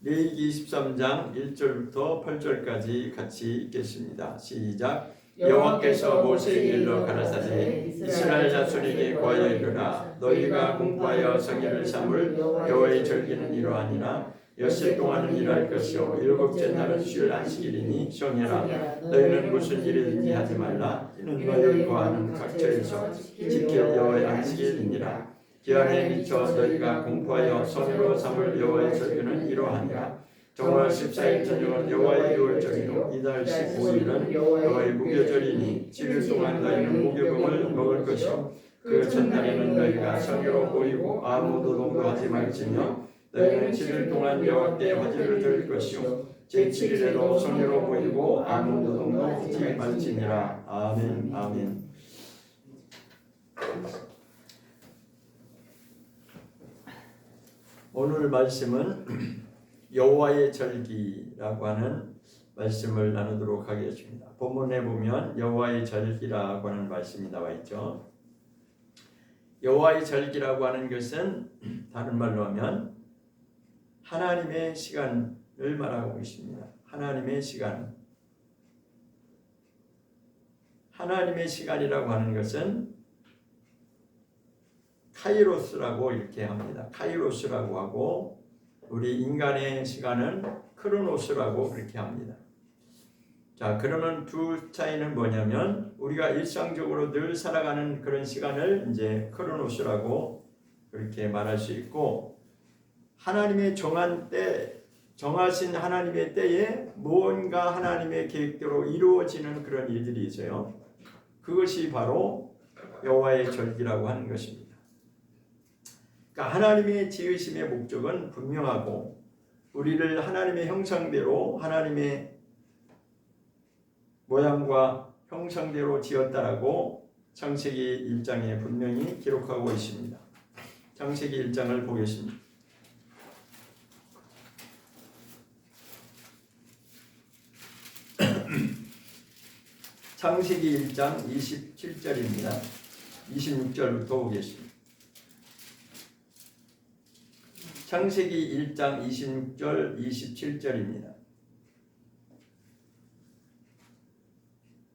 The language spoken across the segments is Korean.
레위기 23장 1절부터 8절까지 같이 읽겠습니다. 시작. 여호와께서 모세에게 일러 가라사대 이스라엘 자손에게 구하여 이르라. 너희가 공포하여 성일을 삼을 여호와의 절기는 이러하니라. 엿새 동안은 일할 것이요 일곱째 날은 쉴 안식일이니 정해라. 너희는 무슨 일이든지 하지 말라. 이는 너희 거하는 각처에서 지킬 여호와의 안식일이니라. 기한에 미쳐 너희가 공포하여 성일로 삼을 여호와의 절기는 이러하니라. 정월 14일 저녁은 여호와의 유월절이요 이달 15일은 여호와의 무교절이니 7일 동안 너희는 무교금을 먹을 것이요 그 첫날에는 너희가 성일로 모이고 아무 노동도 하지 말지며 너희는 7일 동안 여호와께 화제를 드릴 것이요 제7일에도 성일로 모이고 아무 노동도 하지 말지니라. 아멘. 아멘. 오늘 말씀은 여호와의 절기라고 하는 말씀을 나누도록 하겠습니다. 본문에 보면 여호와의 절기라고 하는 말씀이 나와 있죠. 여호와의 절기라고 하는 것은 다른 말로 하면 하나님의 시간을 말하고 있습니다. 하나님의 시간. 하나님의 시간이라고 하는 것은 카이로스라고 이렇게 합니다. 카이로스라고 하고 우리 인간의 시간은 크로노스라고 그렇게 합니다. 자, 그러면 두 차이는 뭐냐면 우리가 일상적으로 늘 살아가는 그런 시간을 이제 크로노스라고 그렇게 말할 수 있고 하나님의 정한 때, 정하신 하나님의 때에 무언가 하나님의 계획대로 이루어지는 그런 일들이 있어요. 그것이 바로 여호와의 절기라고 하는 것입니다. 그러니까 하나님의 지으심의 목적은 분명하고 우리를 하나님의 형상대로 하나님의 모양과 형상대로 지었다라고 창세기 1장에 분명히 기록하고 있습니다. 창세기 1장을 보겠습니다. 창세기 1장 27절입니다. 26절부터 보겠습니다. 창세기 1장 26절 27절입니다.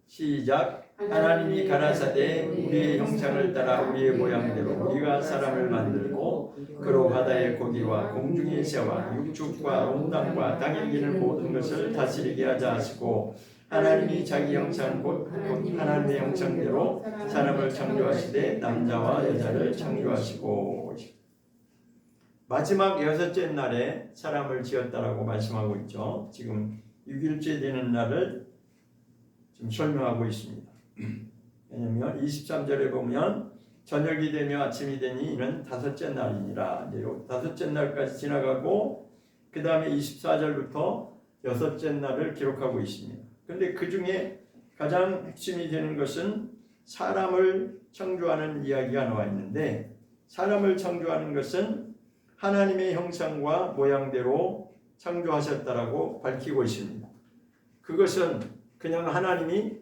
시작. 하나님이 가라사대 우리의 형상을 따라 우리의 모양대로 우리가 사람을 만들고 그로 바다의 고기와 공중의 새와 육축과 온 땅과 땅에 기는 모든 것을 다스리게 하자 하시고 하나님이 자기 형상 곧 하나님의 형상대로 사람을 창조하시되 남자와 여자를 창조하시고 마지막 여섯째 날에 사람을 지었다라고 말씀하고 있죠. 지금 6일째 되는 날을 지금 설명하고 있습니다. 왜냐하면 23절에 보면 저녁이 되며 아침이 되니 이는 다섯째 날이니라. 다섯째 날까지 지나가고 그 다음에 24절부터 여섯째 날을 기록하고 있습니다. 그런데 그 중에 가장 핵심이 되는 것은 사람을 창조하는 이야기가 나와 있는데 사람을 창조하는 것은 하나님의 형상과 모양대로 창조하셨다라고 밝히고 있습니다. 그것은 그냥 하나님이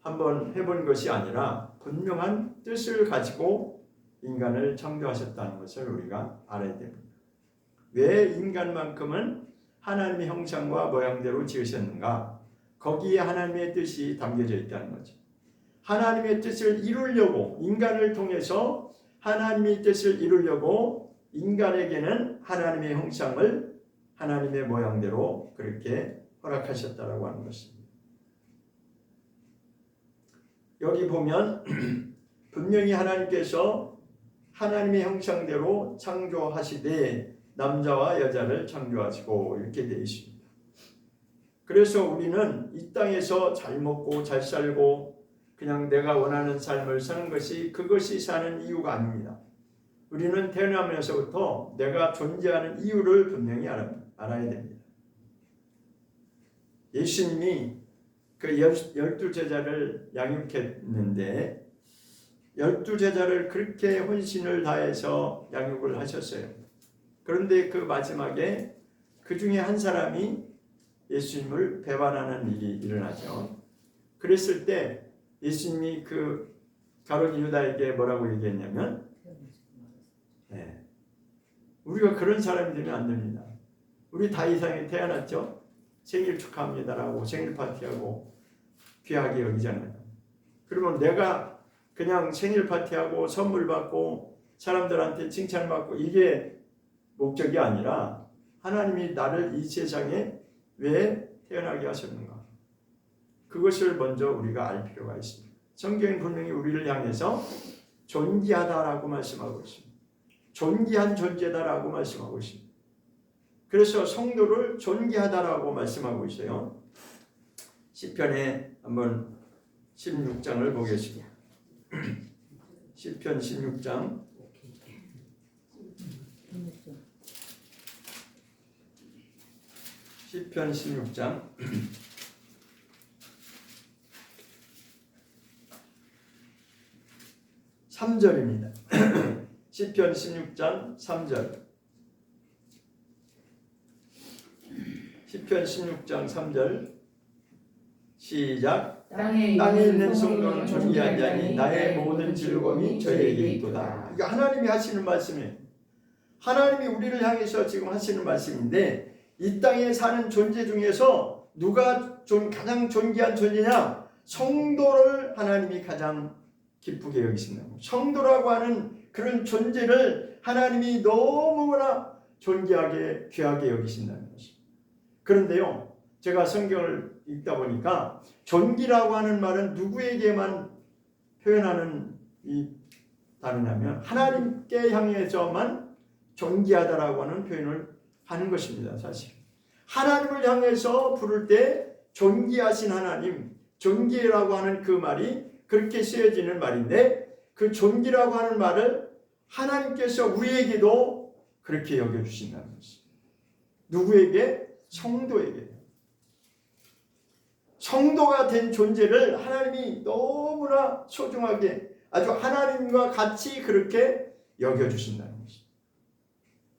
한번 해본 것이 아니라 분명한 뜻을 가지고 인간을 창조하셨다는 것을 우리가 알아야 됩니다. 왜 인간만큼은 하나님의 형상과 모양대로 지으셨는가? 거기에 하나님의 뜻이 담겨져 있다는 거죠. 하나님의 뜻을 이루려고 인간을 통해서 하나님의 뜻을 이루려고 인간에게는 하나님의 형상을 하나님의 모양대로 그렇게 허락하셨다라고 하는 것입니다. 여기 보면 분명히 하나님께서 하나님의 형상대로 창조하시되 남자와 여자를 창조하시고 이렇게 되어 있습니다. 그래서 우리는 이 땅에서 잘 먹고 잘 살고 그냥 내가 원하는 삶을 사는 것이 그것이 사는 이유가 아닙니다. 우리는 태어나면서부터 내가 존재하는 이유를 분명히 알아야 됩니다. 예수님이 그 12제자를 양육했는데 12제자를 그렇게 혼신을 다해서 양육을 하셨어요. 그런데 그 마지막에 그 중에 한 사람이 예수님을 배반하는 일이 일어나죠. 그랬을 때 예수님이 그 가룟 유다에게 뭐라고 얘기했냐면 우리가 그런 사람이 되면 안 됩니다. 우리 다 이상이 태어났죠. 생일 축하합니다라고 생일 파티하고 귀하게 여기잖아요. 그러면 내가 그냥 생일 파티하고 선물 받고 사람들한테 칭찬받고 이게 목적이 아니라 하나님이 나를 이 세상에 왜 태어나게 하셨는가, 그것을 먼저 우리가 알 필요가 있습니다. 성경은 분명히 우리를 향해서 존귀하다라고 말씀하고 있습니다. 존귀한 존재다라고 말씀하고 있습니다. 그래서 성도를 존귀하다라고 말씀하고 있어요. 시편에 한번 16장을 보겠습니다. 시편 16장 3절입니다. 시편 16장 3절. 시편 16장 3절 시작. 땅에 있는 성도는 존귀한 자니 나의 모든 즐거움이 저에게 있도다. 이거 하나님이 하시는 말씀이에요. 하나님이 우리를 향해서 지금 하시는 말씀인데, 이 땅에 사는 존재 중에서 누가 가장 존귀한 존재냐? 성도를 하나님이 가장 기쁘게 여기신다는 거예요. 성도라고 하는 그런 존재를 하나님이 너무나 존귀하게 귀하게 여기신다는 것입니다. 그런데요, 제가 성경을 읽다 보니까 존귀라고 하는 말은 누구에게만 표현하는 이 단어냐면 하나님께 향해서만 존귀하다라고 하는 표현을 하는 것입니다. 사실 하나님을 향해서 부를 때 존귀하신 하나님, 존귀라고 하는 그 말이 그렇게 쓰여지는 말인데, 그 존귀라고 하는 말을 하나님께서 우리에게도 그렇게 여겨주신다는 것입니다. 누구에게? 성도에게. 성도가 된 존재를 하나님이 너무나 소중하게, 아주 하나님과 같이 그렇게 여겨주신다는 것입니다.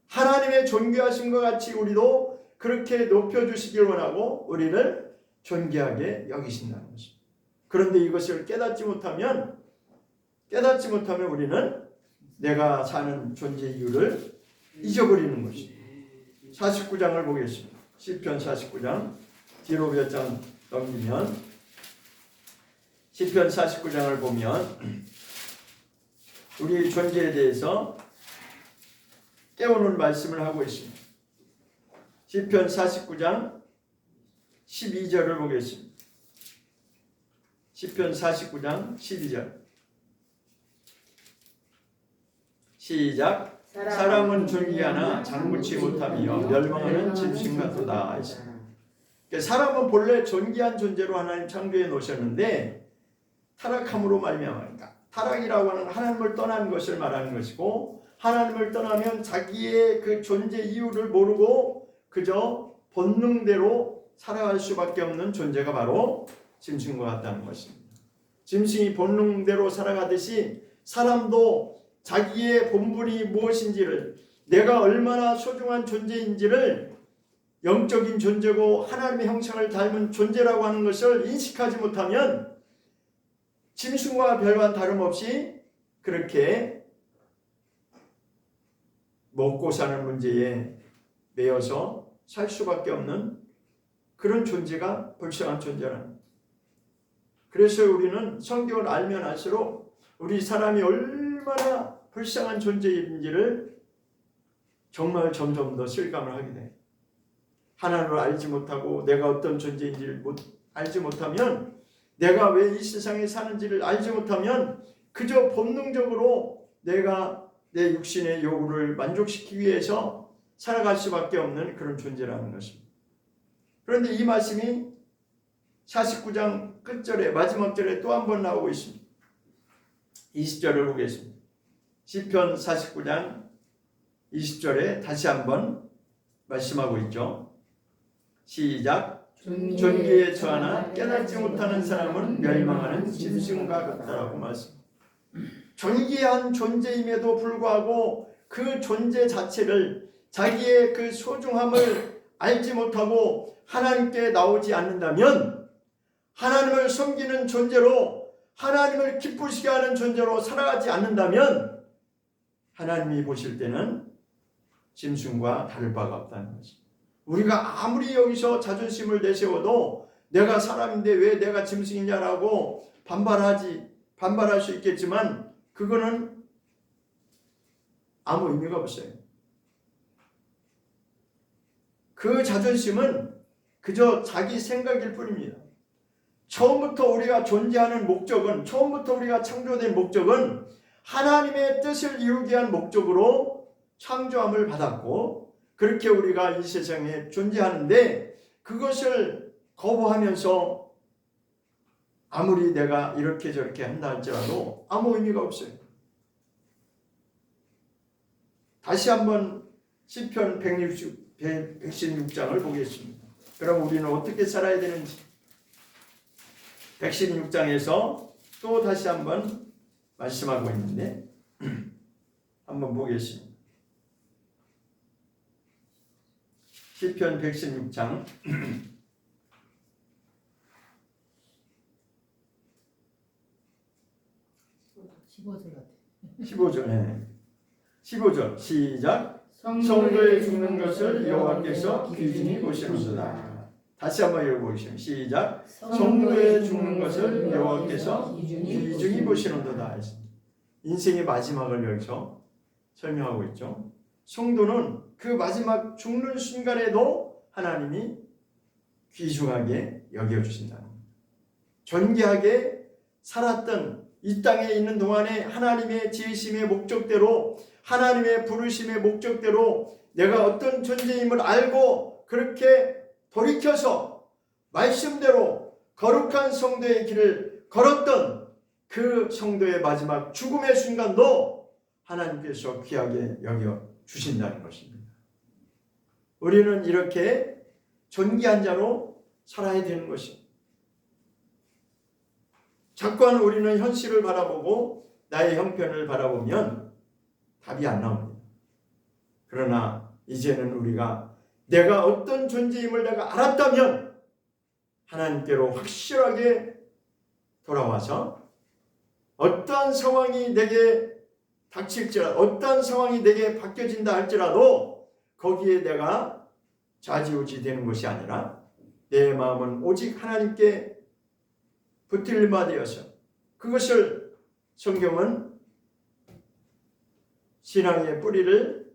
하나님의 존귀하신 것 같이 우리도 그렇게 높여주시길 원하고 우리를 존귀하게 여기신다는 것입니다. 그런데 이것을 깨닫지 못하면 우리는 내가 사는 존재 이유를 잊어버리는 것입니다. 49장을 보겠습니다. 시편 49장 뒤로 몇 장 넘기면 시편 49장을 보면 우리의 존재에 대해서 깨우는 말씀을 하고 있습니다. 시편 49장 12절을 보겠습니다. 시편 49장 12절 시작. 사람은 존귀하나 장구치 못하며 멸망하는 짐승 같도다. 사람은 본래 존귀한 존재로 하나님 창조해 놓으셨는데 타락함으로 말미암으니까, 타락이라고 하는 하나님을 떠난 것을 말하는 것이고, 하나님을 떠나면 자기의 그 존재 이유를 모르고 그저 본능대로 살아갈 수밖에 없는 존재가 바로 짐승과 같다는 것입니다. 짐승이 본능대로 살아가듯이 사람도 자기의 본분이 무엇인지를, 내가 얼마나 소중한 존재인지를, 영적인 존재고 하나님의 형상을 닮은 존재라고 하는 것을 인식하지 못하면 짐승과 별반 다름없이 그렇게 먹고 사는 문제에 매여서 살 수밖에 없는 그런 존재가 불쌍한 존재라는. 그래서 우리는 성경을 알면 알수록 우리 사람이 얼마나 불쌍한 존재인지를 정말 점점 더 실감을 하게 돼. 하나님을 알지 못하고 내가 어떤 존재인지를 알지 못하면, 내가 왜 이 세상에 사는지를 알지 못하면 그저 본능적으로 내가 내 육신의 요구를 만족시키기 위해서 살아갈 수밖에 없는 그런 존재라는 것입니다. 그런데 이 말씀이 49장 끝절에, 마지막 절에 또 한 번 나오고 있습니다. 20절을 보겠습니다. 시편 49장 20절에 다시 한번 말씀하고 있죠. 시작. 존귀에 처하나 깨닫지 못하는 사람은 멸망하는 짐승과 같다라고 말씀. 존귀한 존재임에도 불구하고 그 존재 자체를, 자기의 그 소중함을 알지 못하고 하나님께 나오지 않는다면, 하나님을 섬기는 존재로, 하나님을 기쁘시게 하는 존재로 살아가지 않는다면 하나님이 보실 때는 짐승과 다를 바가 없다는 것입니다. 우리가 아무리 여기서 자존심을 내세워도 내가 사람인데 왜 내가 짐승이냐라고 반발할 수 있겠지만 그거는 아무 의미가 없어요. 그 자존심은 그저 자기 생각일 뿐입니다. 처음부터 우리가 존재하는 목적은, 처음부터 우리가 창조된 목적은 하나님의 뜻을 이루기 위한 목적으로 창조함을 받았고, 그렇게 우리가 이 세상에 존재하는데 그것을 거부하면서 아무리 내가 이렇게 저렇게 한다 할지라도 아무 의미가 없어요. 다시 한번 시편 116장을 보겠습니다. 그럼 우리는 어떻게 살아야 되는지 116장에서 또 다시 한번 말씀하고 있는데 한번 보겠습니다. 시편 116장 15절 시작. 성도의 죽는 것을 여호와께서 귀중히 보시는도다. 다시 한번 읽어보시면 시작. 성도의 죽는 것을 여호와께서 귀중히 보시는도다. 인생의 마지막을 여기서 설명하고 있죠. 성도는 그 마지막 죽는 순간에도 하나님이 귀중하게 여겨주신다는 겁니다. 존귀하게 살았던 이 땅에 있는 동안에 하나님의 지으심의 목적대로, 하나님의 부르심의 목적대로 내가 어떤 존재임을 알고 그렇게 돌이켜서 말씀대로 거룩한 성도의 길을 걸었던 그 성도의 마지막 죽음의 순간도 하나님께서 귀하게 여겨주신다는 것입니다. 우리는 이렇게 존귀한 자로 살아야 되는 것입니다. 자꾸만 우리는 현실을 바라보고 나의 형편을 바라보면 답이 안 나옵니다. 그러나 이제는 우리가 내가 어떤 존재임을 내가 알았다면 하나님께로 확실하게 돌아와서 어떠한 상황이 내게 닥칠지라도, 어떠한 상황이 내게 바뀌어진다 할지라도 거기에 내가 좌지우지 되는 것이 아니라 내 마음은 오직 하나님께 붙들림 받아서, 그것을 성경은 신앙의 뿌리를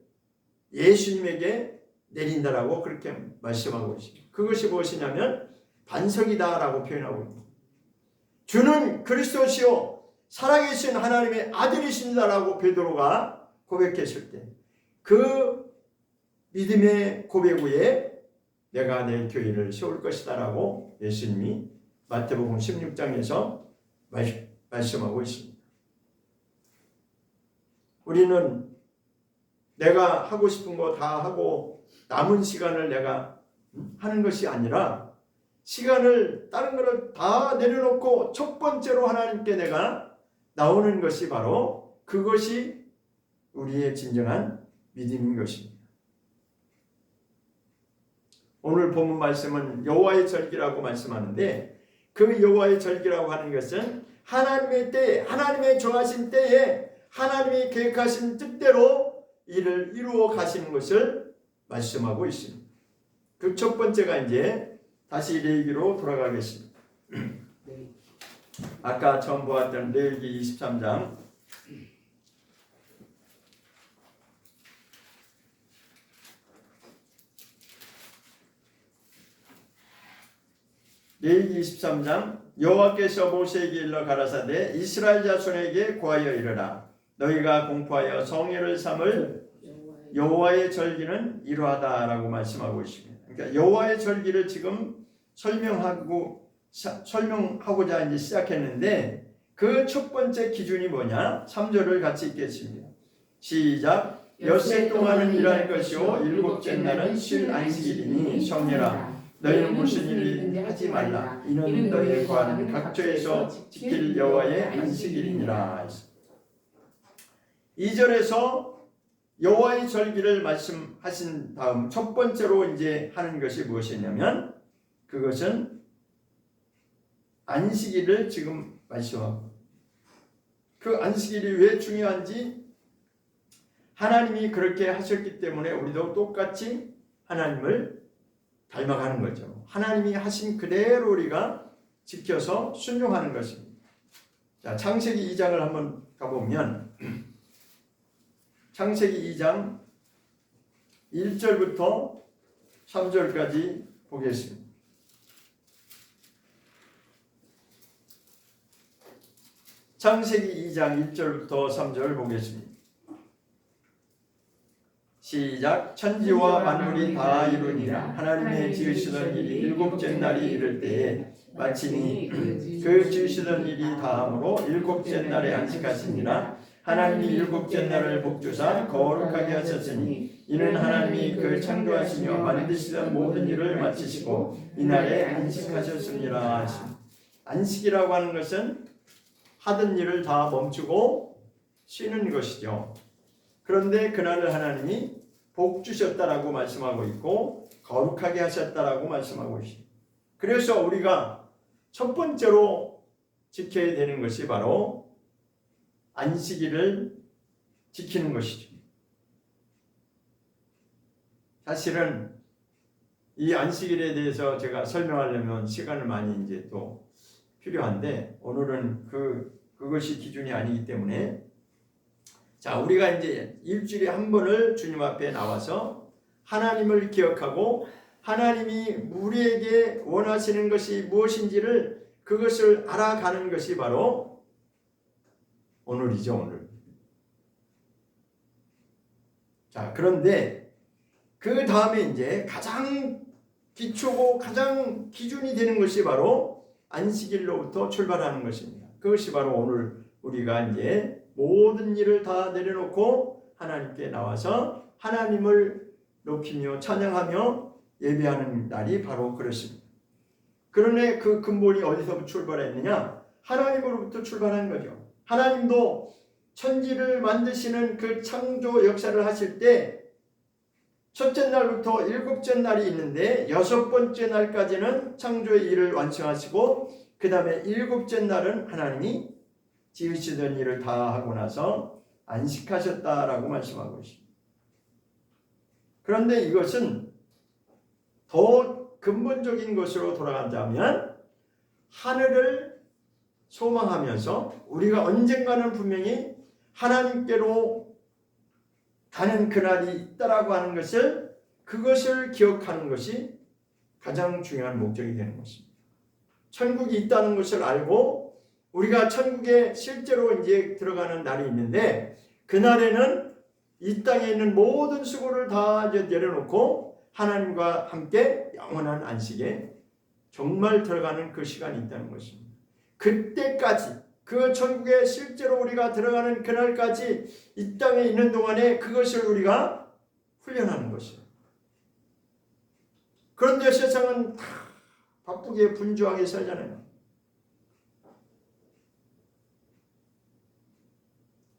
예수님에게 내린다라고 그렇게 말씀하고 있습니다. 그것이 무엇이냐면 반석이다라고 표현하고 있습니다. 주는 그리스도시요 살아계신 하나님의 아들이신다라고 베드로가 고백했을 때 그 믿음의 고백 위에 내가 내 교회를 세울 것이다라고 예수님이 마태복음 16장에서 말씀하고 있습니다. 우리는 내가 하고 싶은 거 다 하고 남은 시간을 내가 하는 것이 아니라 시간을 다른 것을 다 내려놓고 첫 번째로 하나님께 내가 나오는 것이 바로 그것이 우리의 진정한 믿음인 것입니다. 오늘 본문 말씀은 여호와의 절기라고 말씀하는데 그 여호와의 절기라고 하는 것은 하나님의 때에, 하나님의 정하신 때에 하나님이 계획하신 뜻대로 일을 이루어 가시는 것을 말씀하고 있습니다. 그 첫 번째가 이제 다시 레위기로 돌아가겠습니다. 아까 처음 보았던 레위기 23장 레위기 23장 여호와께서 모세에게 일러 가라사대 이스라엘 자손에게 고하여 이르라. 너희가 공포하여 성회를 삼을 여호와의 절기는 이러하다라고 말씀하고 있습니다. 그러니까 여호와의 절기를 지금 설명하고자 이제 시작했는데 그 첫 번째 기준이 뭐냐? 3절을 같이 읽겠습니다. 시작. 엿새 동안은 일할 것이요 일곱째 날은 쉴 안식일이니 성례라. 너희는 무슨 일 하지 말라. 이는 너희의 거하는 각처에서 지킬 여호와의 안식일이니라. 2절에서 여호와의 절기를 말씀하신 다음 첫 번째로 이제 하는 것이 무엇이냐면 그것은 안식일을 지금 말씀하고, 그 안식일이 왜 중요한지 하나님이 그렇게 하셨기 때문에 우리도 똑같이 하나님을 닮아가는 거죠. 하나님이 하신 그대로 우리가 지켜서 순종하는 것입니다. 자, 창세기 2장을 한번 가보면 창세기 2장 1절부터 3절까지 보겠습니다. 창세기 2장 1절부터 3절 보겠습니다. 시작. 천지와 만물이 다 이루니라. 하나님의 지으시던 일이 일곱째 날이 이를 때에 마치니 그 지으시던 일이 다함으로 일곱째 날에 안식하시니라. 하나님이 일곱째 날을 복주사 거룩하게 하셨으니 이는 하나님이 그 창조하시며 만드시던 모든 일을 마치시고 이날에 안식하셨습니다 하십니다. 안식이라고 하는 것은 하던 일을 다 멈추고 쉬는 것이죠. 그런데 그날을 하나님이 복 주셨다라고 말씀하고 있고 거룩하게 하셨다라고 말씀하고 있습니다. 그래서 우리가 첫 번째로 지켜야 되는 것이 바로 안식일을 지키는 것이죠. 사실은 이 안식일에 대해서 제가 설명하려면 시간을 많이 이제 또 필요한데 오늘은 그것이 기준이 아니기 때문에 자, 우리가 이제 일주일에 한 번을 주님 앞에 나와서 하나님을 기억하고 하나님이 우리에게 원하시는 것이 무엇인지를 그것을 알아가는 것이 바로 오늘이죠, 오늘. 자, 그런데 그 다음에 이제 가장 기초고 가장 기준이 되는 것이 바로 안식일로부터 출발하는 것입니다. 그것이 바로 오늘 우리가 이제 모든 일을 다 내려놓고 하나님께 나와서 하나님을 높이며 찬양하며 예배하는 날이 바로 그렇습니다. 그런데 그 근본이 어디서부터 출발했느냐? 하나님으로부터 출발한 거죠. 하나님도 천지를 만드시는 그 창조 역사를 하실 때 첫째 날부터 일곱째 날이 있는데 여섯 번째 날까지는 창조의 일을 완성하시고 그 다음에 일곱째 날은 하나님이 지으시던 일을 다 하고 나서 안식하셨다라고 말씀하고 있습니다. 그런데 이것은 더 근본적인 것으로 돌아간다면 하늘을 소망하면서 우리가 언젠가는 분명히 하나님께로 가는 그날이 있다라고 하는 것을 그것을 기억하는 것이 가장 중요한 목적이 되는 것입니다. 천국이 있다는 것을 알고 우리가 천국에 실제로 이제 들어가는 날이 있는데 그날에는 이 땅에 있는 모든 수고를 다 이제 내려놓고 하나님과 함께 영원한 안식에 정말 들어가는 그 시간이 있다는 것입니다. 그때까지 그 천국에 실제로 우리가 들어가는 그날까지 이 땅에 있는 동안에 그것을 우리가 훈련하는 것이에요. 그런데 세상은 다 바쁘게 분주하게 살잖아요.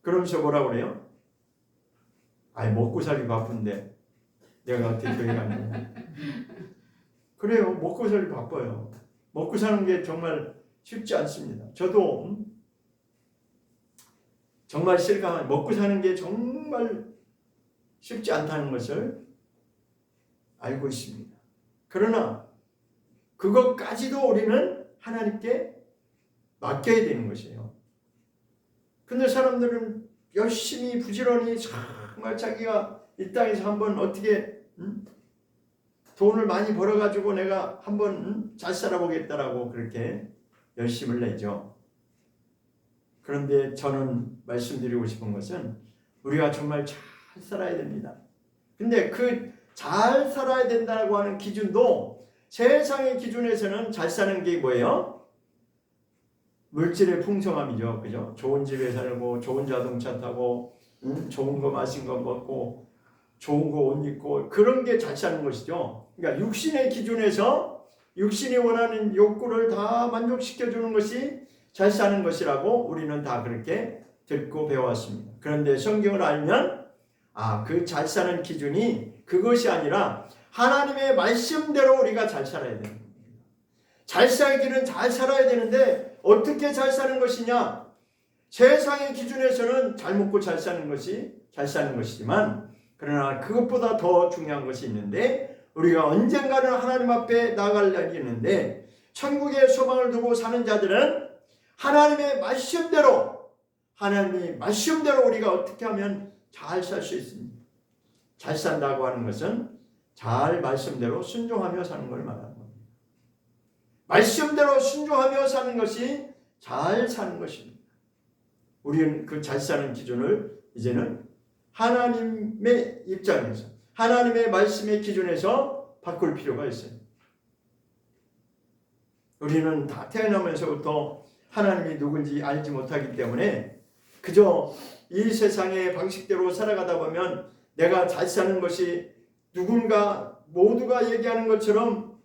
그러면서 뭐라고 그래요? 아이 먹고 살기 바쁜데 내가 어떻게 교회 가냐. 그래요. 먹고 살기 바빠요. 먹고 사는 게 정말 쉽지 않습니다. 저도 정말 실감한 먹고 사는 게 정말 쉽지 않다는 것을 알고 있습니다. 그러나 그것까지도 우리는 하나님께 맡겨야 되는 것이에요. 근데 사람들은 열심히 부지런히 정말 자기가 이 땅에서 한번 어떻게 돈을 많이 벌어가지고 내가 한번 잘 살아보겠다라고 그렇게 열심을 내죠. 그런데 저는 말씀드리고 싶은 것은 우리가 정말 잘 살아야 됩니다. 근데 그 잘 살아야 된다고 하는 기준도 세상의 기준에서는 잘 사는 게 뭐예요? 물질의 풍성함이죠. 그죠? 좋은 집에 살고 좋은 자동차 타고 좋은 거 마신 거 먹고 좋은 거 옷 입고 그런 게 잘 사는 것이죠. 그러니까 육신의 기준에서 육신이 원하는 욕구를 다 만족시켜주는 것이 잘 사는 것이라고 우리는 다 그렇게 듣고 배워왔습니다. 그런데 성경을 알면 그 잘 사는 기준이 그것이 아니라 하나님의 말씀대로 우리가 잘 살아야 됩니다. 잘 살기는 잘 살아야 되는데 어떻게 잘 사는 것이냐? 세상의 기준에서는 잘 먹고 잘 사는 것이 잘 사는 것이지만 그러나 그것보다 더 중요한 것이 있는데 우리가 언젠가는 하나님 앞에 나갈 날이 있는데 천국의 소망을 두고 사는 자들은 하나님의 말씀대로 우리가 어떻게 하면 잘 살 수 있습니다. 잘 산다고 하는 것은 잘 말씀대로 순종하며 사는 걸 말하는 겁니다. 말씀대로 순종하며 사는 것이 잘 사는 것입니다. 우리는 그 잘 사는 기준을 이제는 하나님의 입장에서 하나님의 말씀의 기준에서 바꿀 필요가 있어요. 우리는 다 태어나면서부터 하나님이 누군지 알지 못하기 때문에 그저 이 세상의 방식대로 살아가다 보면 내가 잘 사는 것이 누군가 모두가 얘기하는 것처럼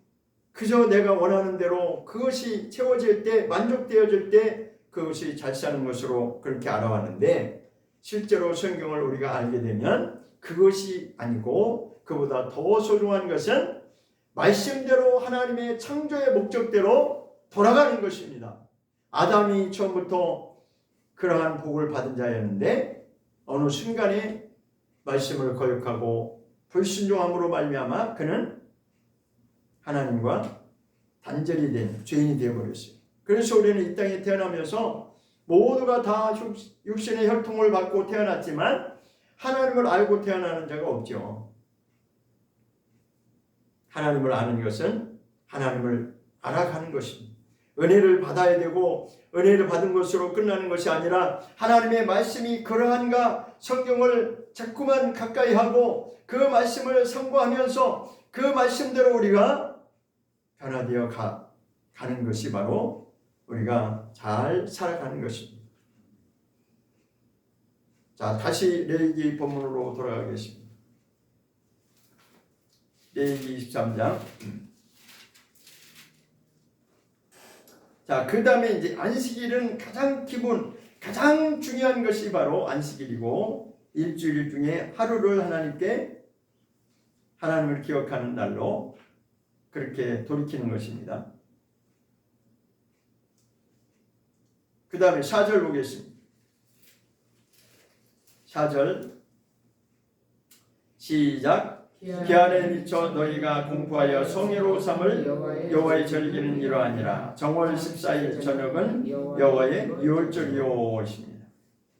그저 내가 원하는 대로 그것이 채워질 때 만족되어질 때 그것이 잘 사는 것으로 그렇게 알아왔는데 실제로 성경을 우리가 알게 되면 그것이 아니고 그보다 더 소중한 것은 말씀대로 하나님의 창조의 목적대로 돌아가는 것입니다. 아담이 처음부터 그러한 복을 받은 자였는데 어느 순간에 말씀을 거역하고 불순종함으로 말미암아 그는 하나님과 단절이 된 죄인이 되어버렸어요. 그래서 우리는 이 땅에 태어나면서 모두가 다 육신의 혈통을 받고 태어났지만 하나님을 알고 태어나는 자가 없죠. 하나님을 아는 것은 하나님을 알아가는 것입니다. 은혜를 받아야 되고 은혜를 받은 것으로 끝나는 것이 아니라 하나님의 말씀이 그러한가 성경을 자꾸만 가까이 하고 그 말씀을 상고하면서 그 말씀대로 우리가 변화되어 가는 것이 바로 우리가 잘 살아가는 것입니다. 자, 다시 레위기 본문으로 돌아가겠습니다. 레위기 23장. 자, 그 다음에 이제 안식일은 가장 중요한 것이 바로 안식일이고 일주일 중에 하루를 하나님을 기억하는 날로 그렇게 돌이키는 것입니다. 그 다음에 4절 보겠습니다. 4절 시작. 기한에 미쳐 너희가 공부하여 성의로 삼을 여호와의 절기는 이러하니라. 정월 14일 저녁은 여호와의 유월절이오십니다.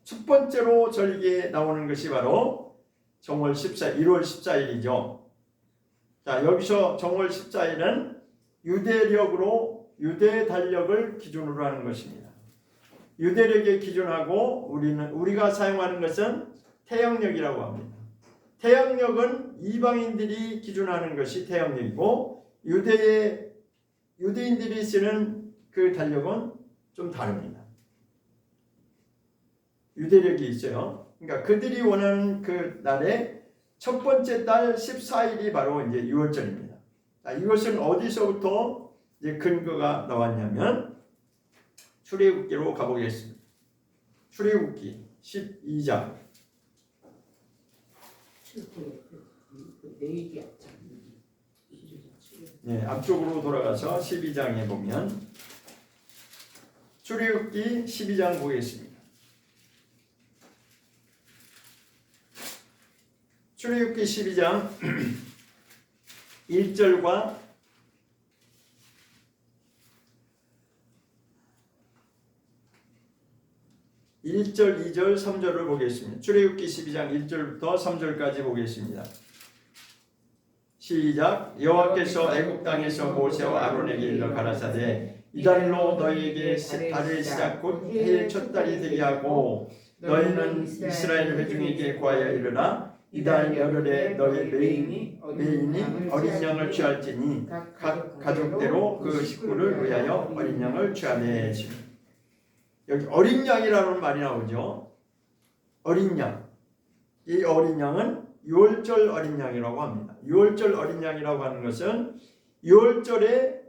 첫 번째로 절기에 나오는 것이 바로 정월 1월 14일이죠. 자, 여기서 정월 14일은 유대 달력을 기준으로 하는 것입니다. 유대력에 기준하고 우리가 사용하는 것은 태양력이라고 합니다. 태양력은 이방인들이 기준하는 것이 태양력이고 유대인들이 쓰는 그 달력은 좀 다릅니다. 유대력이 있어요. 그러니까 그들이 원하는 그 날의 첫 번째 달 14일이 바로 이제 유월절입니다. 자, 이것은 어디서부터 이제 근거가 나왔냐면 출애굽기로 가보겠습니다. 출애굽기 12장. 네, 앞쪽으로 돌아가서 12장에 보면 출애굽기 12장 보겠습니다. 출애굽기 12장 1절과 1절, 2절, 3절을 보겠습니다. 출애굽기 12장 1절부터 3절까지 보겠습니다. 시작. 여호와께서 애굽 땅에서 모세와 아론에게 일러 가라사대 이달로 너희에게 달의 시작 곧 해의 첫 달이 되게 하고 너희는 이스라엘 회중에게 구하여 이르라. 이달 열흘에 너희 메인이 어린 양을 취할지니 각 가족대로 그 식구를 위하여 어린 양을 취하되. 여기 어린 양이라는 말이 나오죠. 어린 양. 이 어린 양은 유월절 어린 양이라고 합니다. 유월절 어린 양이라고 하는 것은 유월절에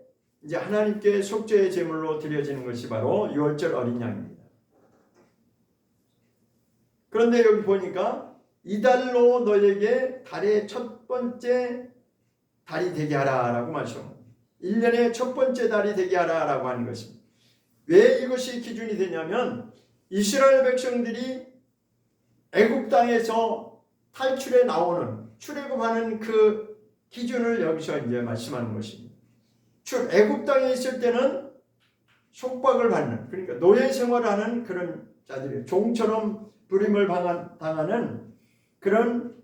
이제 하나님께 속죄의 제물로 드려지는 것이 바로 유월절 어린 양입니다. 그런데 여기 보니까 이달로 너에게 달의 첫 번째 달이 되게 하라라고 말씀합니다. 1년의 첫 번째 달이 되게 하라라고 하는 것입니다. 왜 이것이 기준이 되냐면 이스라엘 백성들이 애굽 땅에서 탈출해 나오는 출애굽하는 그 기준을 여기서 이제 말씀하는 것입니다. 애굽 땅에 있을 때는 속박을 받는, 그러니까 노예 생활하는 그런 자들이 종처럼 부림을 당하는 그런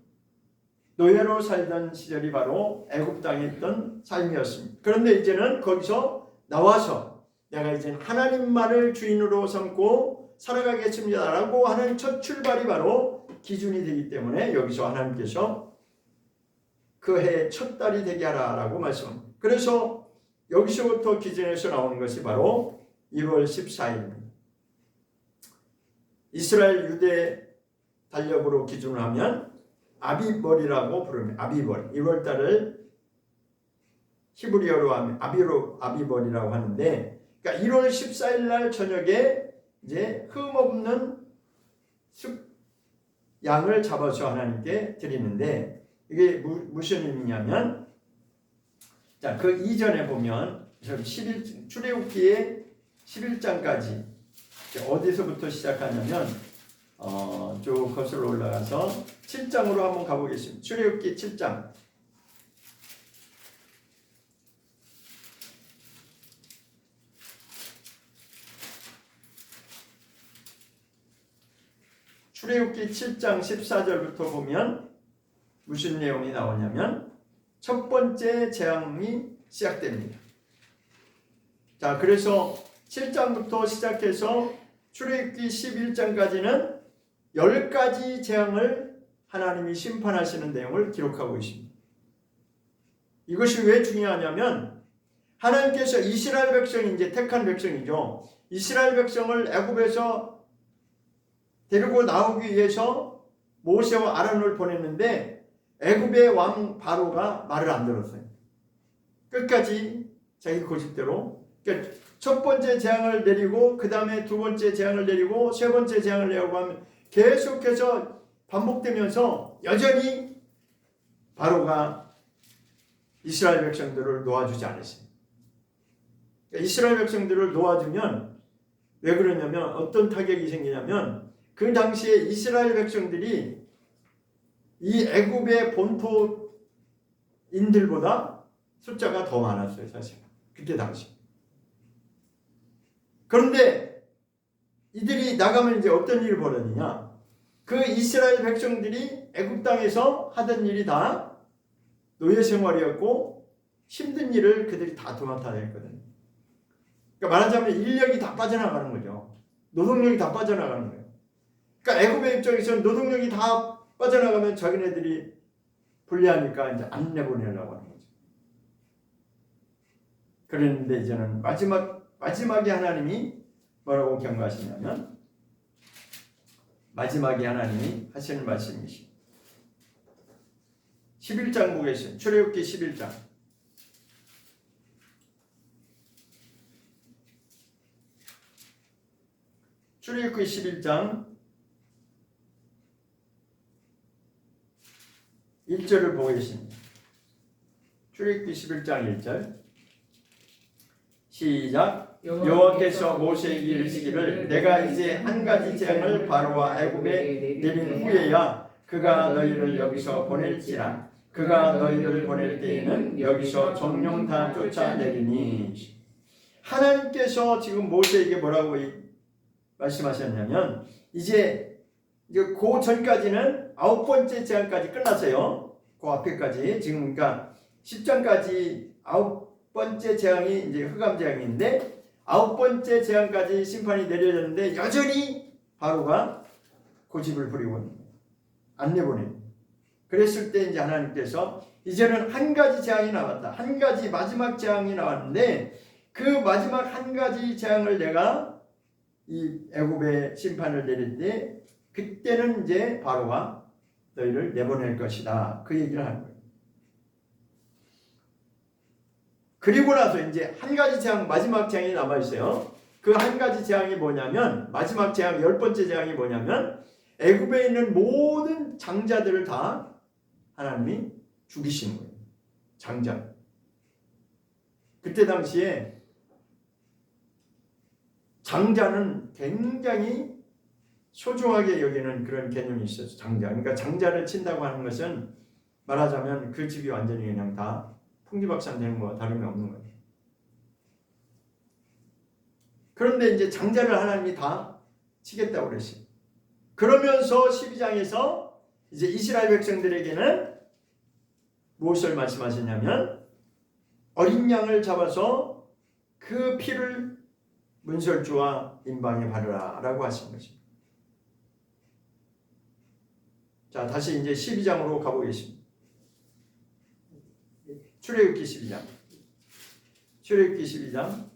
노예로 살던 시절이 바로 애굽 땅에 있던 삶이었습니다. 그런데 이제는 거기서 나와서 내가 이제 하나님만을 주인으로 삼고 살아가겠습니다라고 하는 첫 출발이 바로 기준이 되기 때문에 여기서 하나님께서 그 해의 첫 달이 되게 하라라고 말씀합니다. 그래서 여기서부터 기준에서 나오는 것이 바로 1월 14일입니다. 이스라엘 유대 달력으로 기준을 하면 아비벌이라고 부릅니다. 아비벌. 1월 달을 히브리어로 하면 아비벌이라고 하는데, 그러니까 1월 14일 날 저녁에 이제 흠 없는 양을 잡아서 하나님께 드리는데, 이게 무슨 의미냐면, 자, 그 이전에 보면 출애굽기의 11장까지 어디서부터 시작하냐면 쭉 거슬러 올라가서 7장으로 한번 가보겠습니다. 출애굽기 7장. 출애굽기 7장 14절부터 보면 무슨 내용이 나오냐면 첫 번째 재앙이 시작됩니다. 자, 그래서 7장부터 시작해서 출애굽기 11장까지는 10가지 재앙을 하나님이 심판하시는 내용을 기록하고 있습니다. 이것이 왜 중요하냐면 하나님께서 이스라엘 백성이 이제 택한 백성이죠. 이스라엘 백성을 애굽에서 데리고 나오기 위해서 모세와 아론을 보냈는데 애굽의 왕 바로가 말을 안 들었어요. 끝까지 자기 고집대로. 그러니까 첫 번째 재앙을 내리고 그 다음에 두 번째 재앙을 내리고 세 번째 재앙을 내리고 하면 계속해서 반복되면서 여전히 바로가 이스라엘 백성들을 놓아주지 않았어요. 그러니까 이스라엘 백성들을 놓아주면 왜 그러냐면 어떤 타격이 생기냐면 그 당시에 이스라엘 백성들이 이 애굽의 본토인들보다 숫자가 더 많았어요, 사실. 그때 당시. 그런데 이들이 나가면 이제 어떤 일이 벌어지냐? 그 이스라엘 백성들이 애굽 땅에서 하던 일이 다 노예 생활이었고 힘든 일을 그들이 다 도맡아냈거든요. 그러니까 말하자면 인력이 다 빠져나가는 거죠. 노동력이 다 빠져나가는 거예요. 그러니까 애굽의 입장에서는 노동력이 다 빠져나가면 자기네들이 불리하니까 이제 안 내보내려고 하는 거죠. 그랬는데 이제는 마지막에 하나님이 뭐라고 경고하시냐면 마지막에 하나님이 하시는 말씀이십니다. 11장 보겠습니다. 출애굽기 11장. 출애굽기 11장 1절을 보겠습니다. 출애굽기 11장 1절 시작. 여호와께서 모세에게 이르시기를 내가 이제 한 가지 재앙을 바로와 애굽에 내린 후에야 그가 너희를 여기서 보낼지라. 그가 너희를 보낼 때에는 여기서 정령 다 쫓아내리니. 하나님께서 지금 모세에게 뭐라고 말씀하셨냐면 이제 그 전까지는 9번째 재앙까지 끝났어요. 그 앞에까지 지금 그러니까 10장까지 9번째 재앙이 이제 흑암 재앙인데 9번째 재앙까지 심판이 내려졌는데 여전히 바로가 고집을 부리고 안 내보내요. 그랬을 때 이제 하나님께서 이제는 한 가지 재앙이 나왔다. 한 가지 마지막 재앙이 나왔는데 그 마지막 한 가지 재앙을 내가 이 애굽에 심판을 내릴 때 그때는 이제 바로가 너희를 내보낼 것이다. 그 얘기를 하는 거예요. 그리고 나서 이제 한 가지 재앙, 마지막 재앙이 남아있어요. 그 한 가지 재앙이 뭐냐면 마지막 재앙, 10번째 재앙이 뭐냐면 애굽에 있는 모든 장자들을 다 하나님이 죽이시는 거예요. 장자. 그때 당시에 장자는 굉장히 소중하게 여기는 그런 개념이 있었어요. 장자. 그러니까 장자를 친다고 하는 것은 말하자면 그 집이 완전히 그냥 다 풍지박산 되는 거와 다름이 없는 거예요. 그런데 이제 장자를 하나님이 다 치겠다고 그랬어요. 그러면서 12장에서 이제 이스라엘 백성들에게는 무엇을 말씀하시냐면 어린 양을 잡아서 그 피를 문설주와 임방에 바르라 라고 하신 것입니다. 자, 다시 이제 12장으로 가보겠습니다. 출애굽기 12장. 출애굽기 12장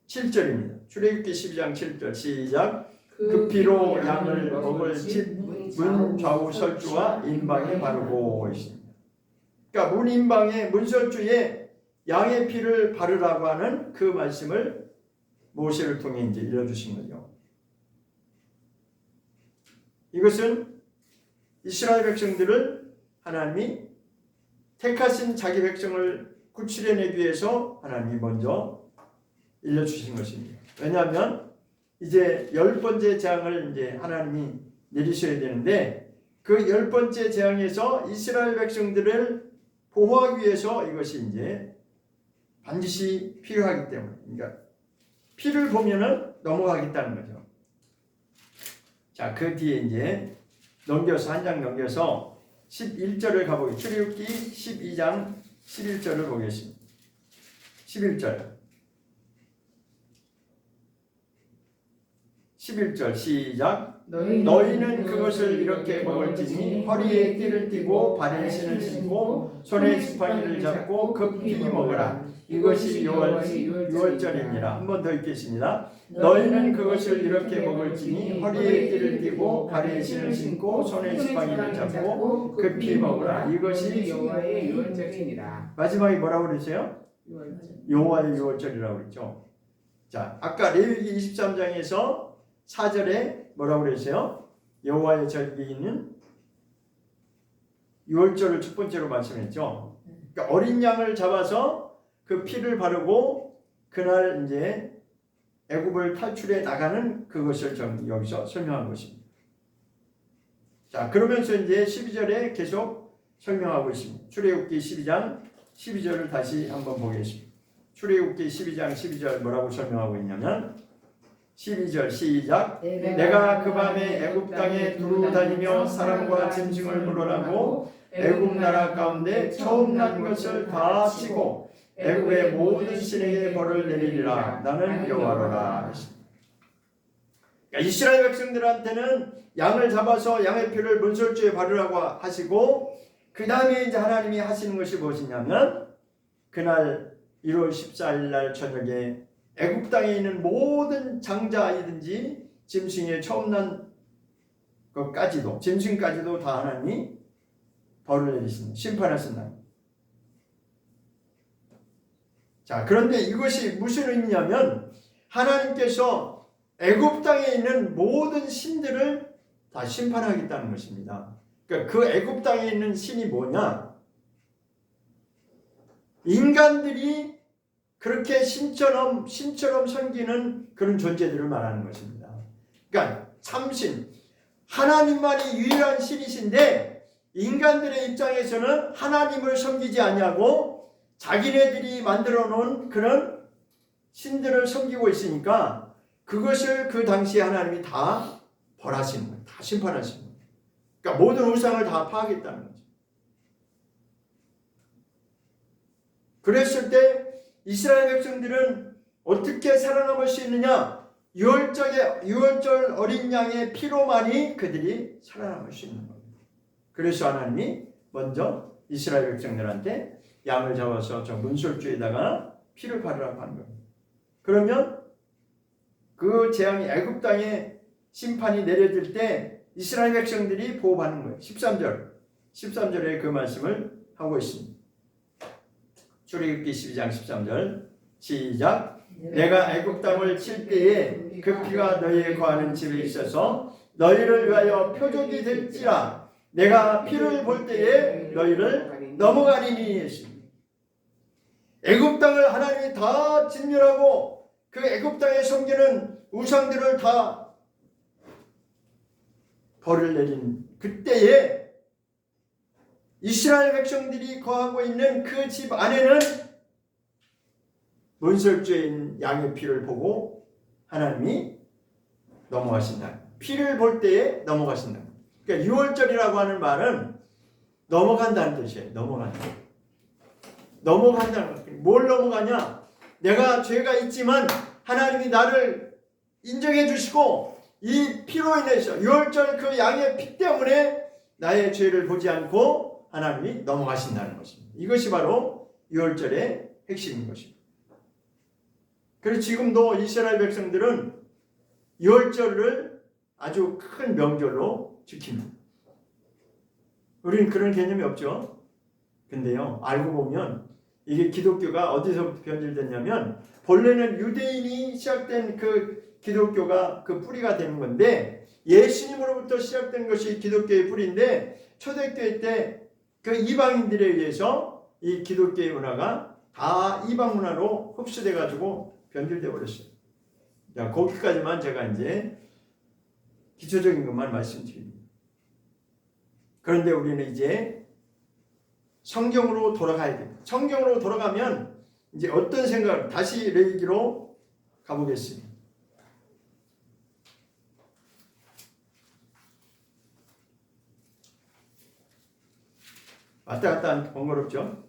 7절입니다. 출애굽기 12장 7절 시작. 그 피로 양을 먹을 집 문 좌우 설주와 임방에 바르고 있습니다. 그러니까 문 임방에 문설주에 양의 피를 바르라고 하는 그 말씀을 모세를 통해 이제 일러주신 거죠. 이것은 이스라엘 백성들을 하나님이 택하신 자기 백성을 구출해내기 위해서 하나님이 먼저 일러주신 것입니다. 왜냐하면 이제 10번째 재앙을 이제 하나님이 내리셔야 되는데 그 10번째 재앙에서 이스라엘 백성들을 보호하기 위해서 이것이 이제 반드시 필요하기 때문에, 그러니까 피를 보면은 넘어가겠다는 거죠. 자, 그 뒤에 이제 넘겨서 한 장 넘겨서 11절을 가보겠습니다. 출애굽기 12장 11절을 보겠습니다. 11절. 11절 시작. 너희는 그것을 이렇게 먹을지니 허리에 띠를 띠고 발에 신을 신고 손에 지팡이를 잡고 급히 먹으라. 이것이 유월절입니다. 한 번 더 읽겠습니다. 너희는 그것을 이렇게 먹을지니 허리에 띠를 띠고 발에 신을 신고 손에 지팡이를 잡고 급히 먹으라. 이것이 여호와의 유월절이니라. 마지막에 뭐라고 그랬어요? 여호와의 유월절이라고 그랬죠. 자, 아까 레위기 23장에서 4절에 뭐라고 그랬어요? 여호와의 절기는 유월절을 첫 번째로 말씀했죠. 그러니까 어린 양을 잡아서 그 피를 바르고 그날 이제 애굽을 탈출해 나가는 그것을 여기서 설명한 것입니다. 자, 그러면서 이제 12절에 계속 설명하고 있습니다. 출애굽기 12장 12절을 다시 한번 보겠습니다. 출애굽기 12장 12절 뭐라고 설명하고 있냐면 12절 시작. 내가 그 밤에 애굽 땅에 두루 다니며 사람과 짐승을 물어나고 애굽 나라 가운데 처음 난 것을 다 치고 애굽의 모든 신에게 벌을 내리리라. 나는 여호와로라. 그러니까 이스라엘 백성들한테는 양을 잡아서 양의 피를 문설주에 바르라고 하시고 그 다음에 이제 하나님이 하시는 것이 무엇이냐면 그날 1월 14일 날 저녁에 애굽 땅에 있는 모든 장자아이든지 짐승의 처음 난 것까지도 짐승까지도 다 하나님이 벌을 내리십니다. 심판하신다. 자, 그런데 이것이 무슨 의미냐면 하나님께서 애굽 땅에 있는 모든 신들을 다 심판하겠다는 것입니다. 그러니까 그 애굽 땅에 있는 신이 뭐냐? 인간들이 그렇게 신처럼 섬기는 그런 존재들을 말하는 것입니다. 그러니까 참신, 하나님만이 유일한 신이신데 인간들의 입장에서는 하나님을 섬기지 아니하고 자기네들이 만들어 놓은 그런 신들을 섬기고 있으니까 그것을 그 당시에 하나님이 다 벌하시는 거예요. 다 심판하시는 거예요. 그러니까 모든 우상을 다 파하겠다는 거죠. 그랬을 때 이스라엘 백성들은 어떻게 살아남을 수 있느냐? 유월절 어린 양의 피로만이 그들이 살아남을 수 있는 겁니다. 그래서 하나님이 먼저 이스라엘 백성들한테 양을 잡아서 저 문설주에다가 피를 바르라고 하는 겁니다. 그러면 그 재앙이 애굽 땅에 심판이 내려질 때 이스라엘 백성들이 보호받는 거예요. 13절에 그 말씀을 하고 있습니다. 출애굽기 12장 13절 시작. 내가 애굽 땅을 칠 때에 그 피가 너희에 거하는 집에 있어서 너희를 위하여 표적이 될지라. 내가 피를 볼 때에 너희를 넘어가리니 했습니다. 애굽 땅을 하나님이 다 진멸하고 그 애굽 땅에 섬기는 우상들을 다 벌을 내린 그때에 이스라엘 백성들이 거하고 있는 그 집 안에는 문설주인 양의 피를 보고 하나님이 넘어가신다. 피를 볼 때에 넘어가신다. 그러니까 유월절이라고 하는 말은 넘어간다는 뜻이에요. 넘어간다는 것. 뭘 넘어가냐? 내가 죄가 있지만 하나님이 나를 인정해 주시고 이 피로 인해서 유월절 그 양의 피 때문에 나의 죄를 보지 않고 하나님이 넘어가신다는 것입니다. 이것이 바로 유월절의 핵심인 것입니다. 그래서 지금도 이스라엘 백성들은 유월절을 아주 큰 명절로 지킵니다. 우리는 그런 개념이 없죠. 근데요, 알고 보면 이게 기독교가 어디서부터 변질됐냐면 본래는 유대인이 시작된 그 기독교가 그 뿌리가 되는 건데 예수님으로부터 시작된 것이 기독교의 뿌리인데 초대교회 때 그 이방인들에 의해서 이 기독교의 문화가 다 이방 문화로 흡수돼 가지고 변질돼 버렸어요. 자, 거기까지만 제가 이제 기초적인 것만 말씀드립니다. 그런데 우리는 이제 성경으로 돌아가야 됩니다. 성경으로 돌아가면 이제 어떤 생각을 다시 레위기로 가보겠습니다. 왔다 갔다 하니까 번거롭죠?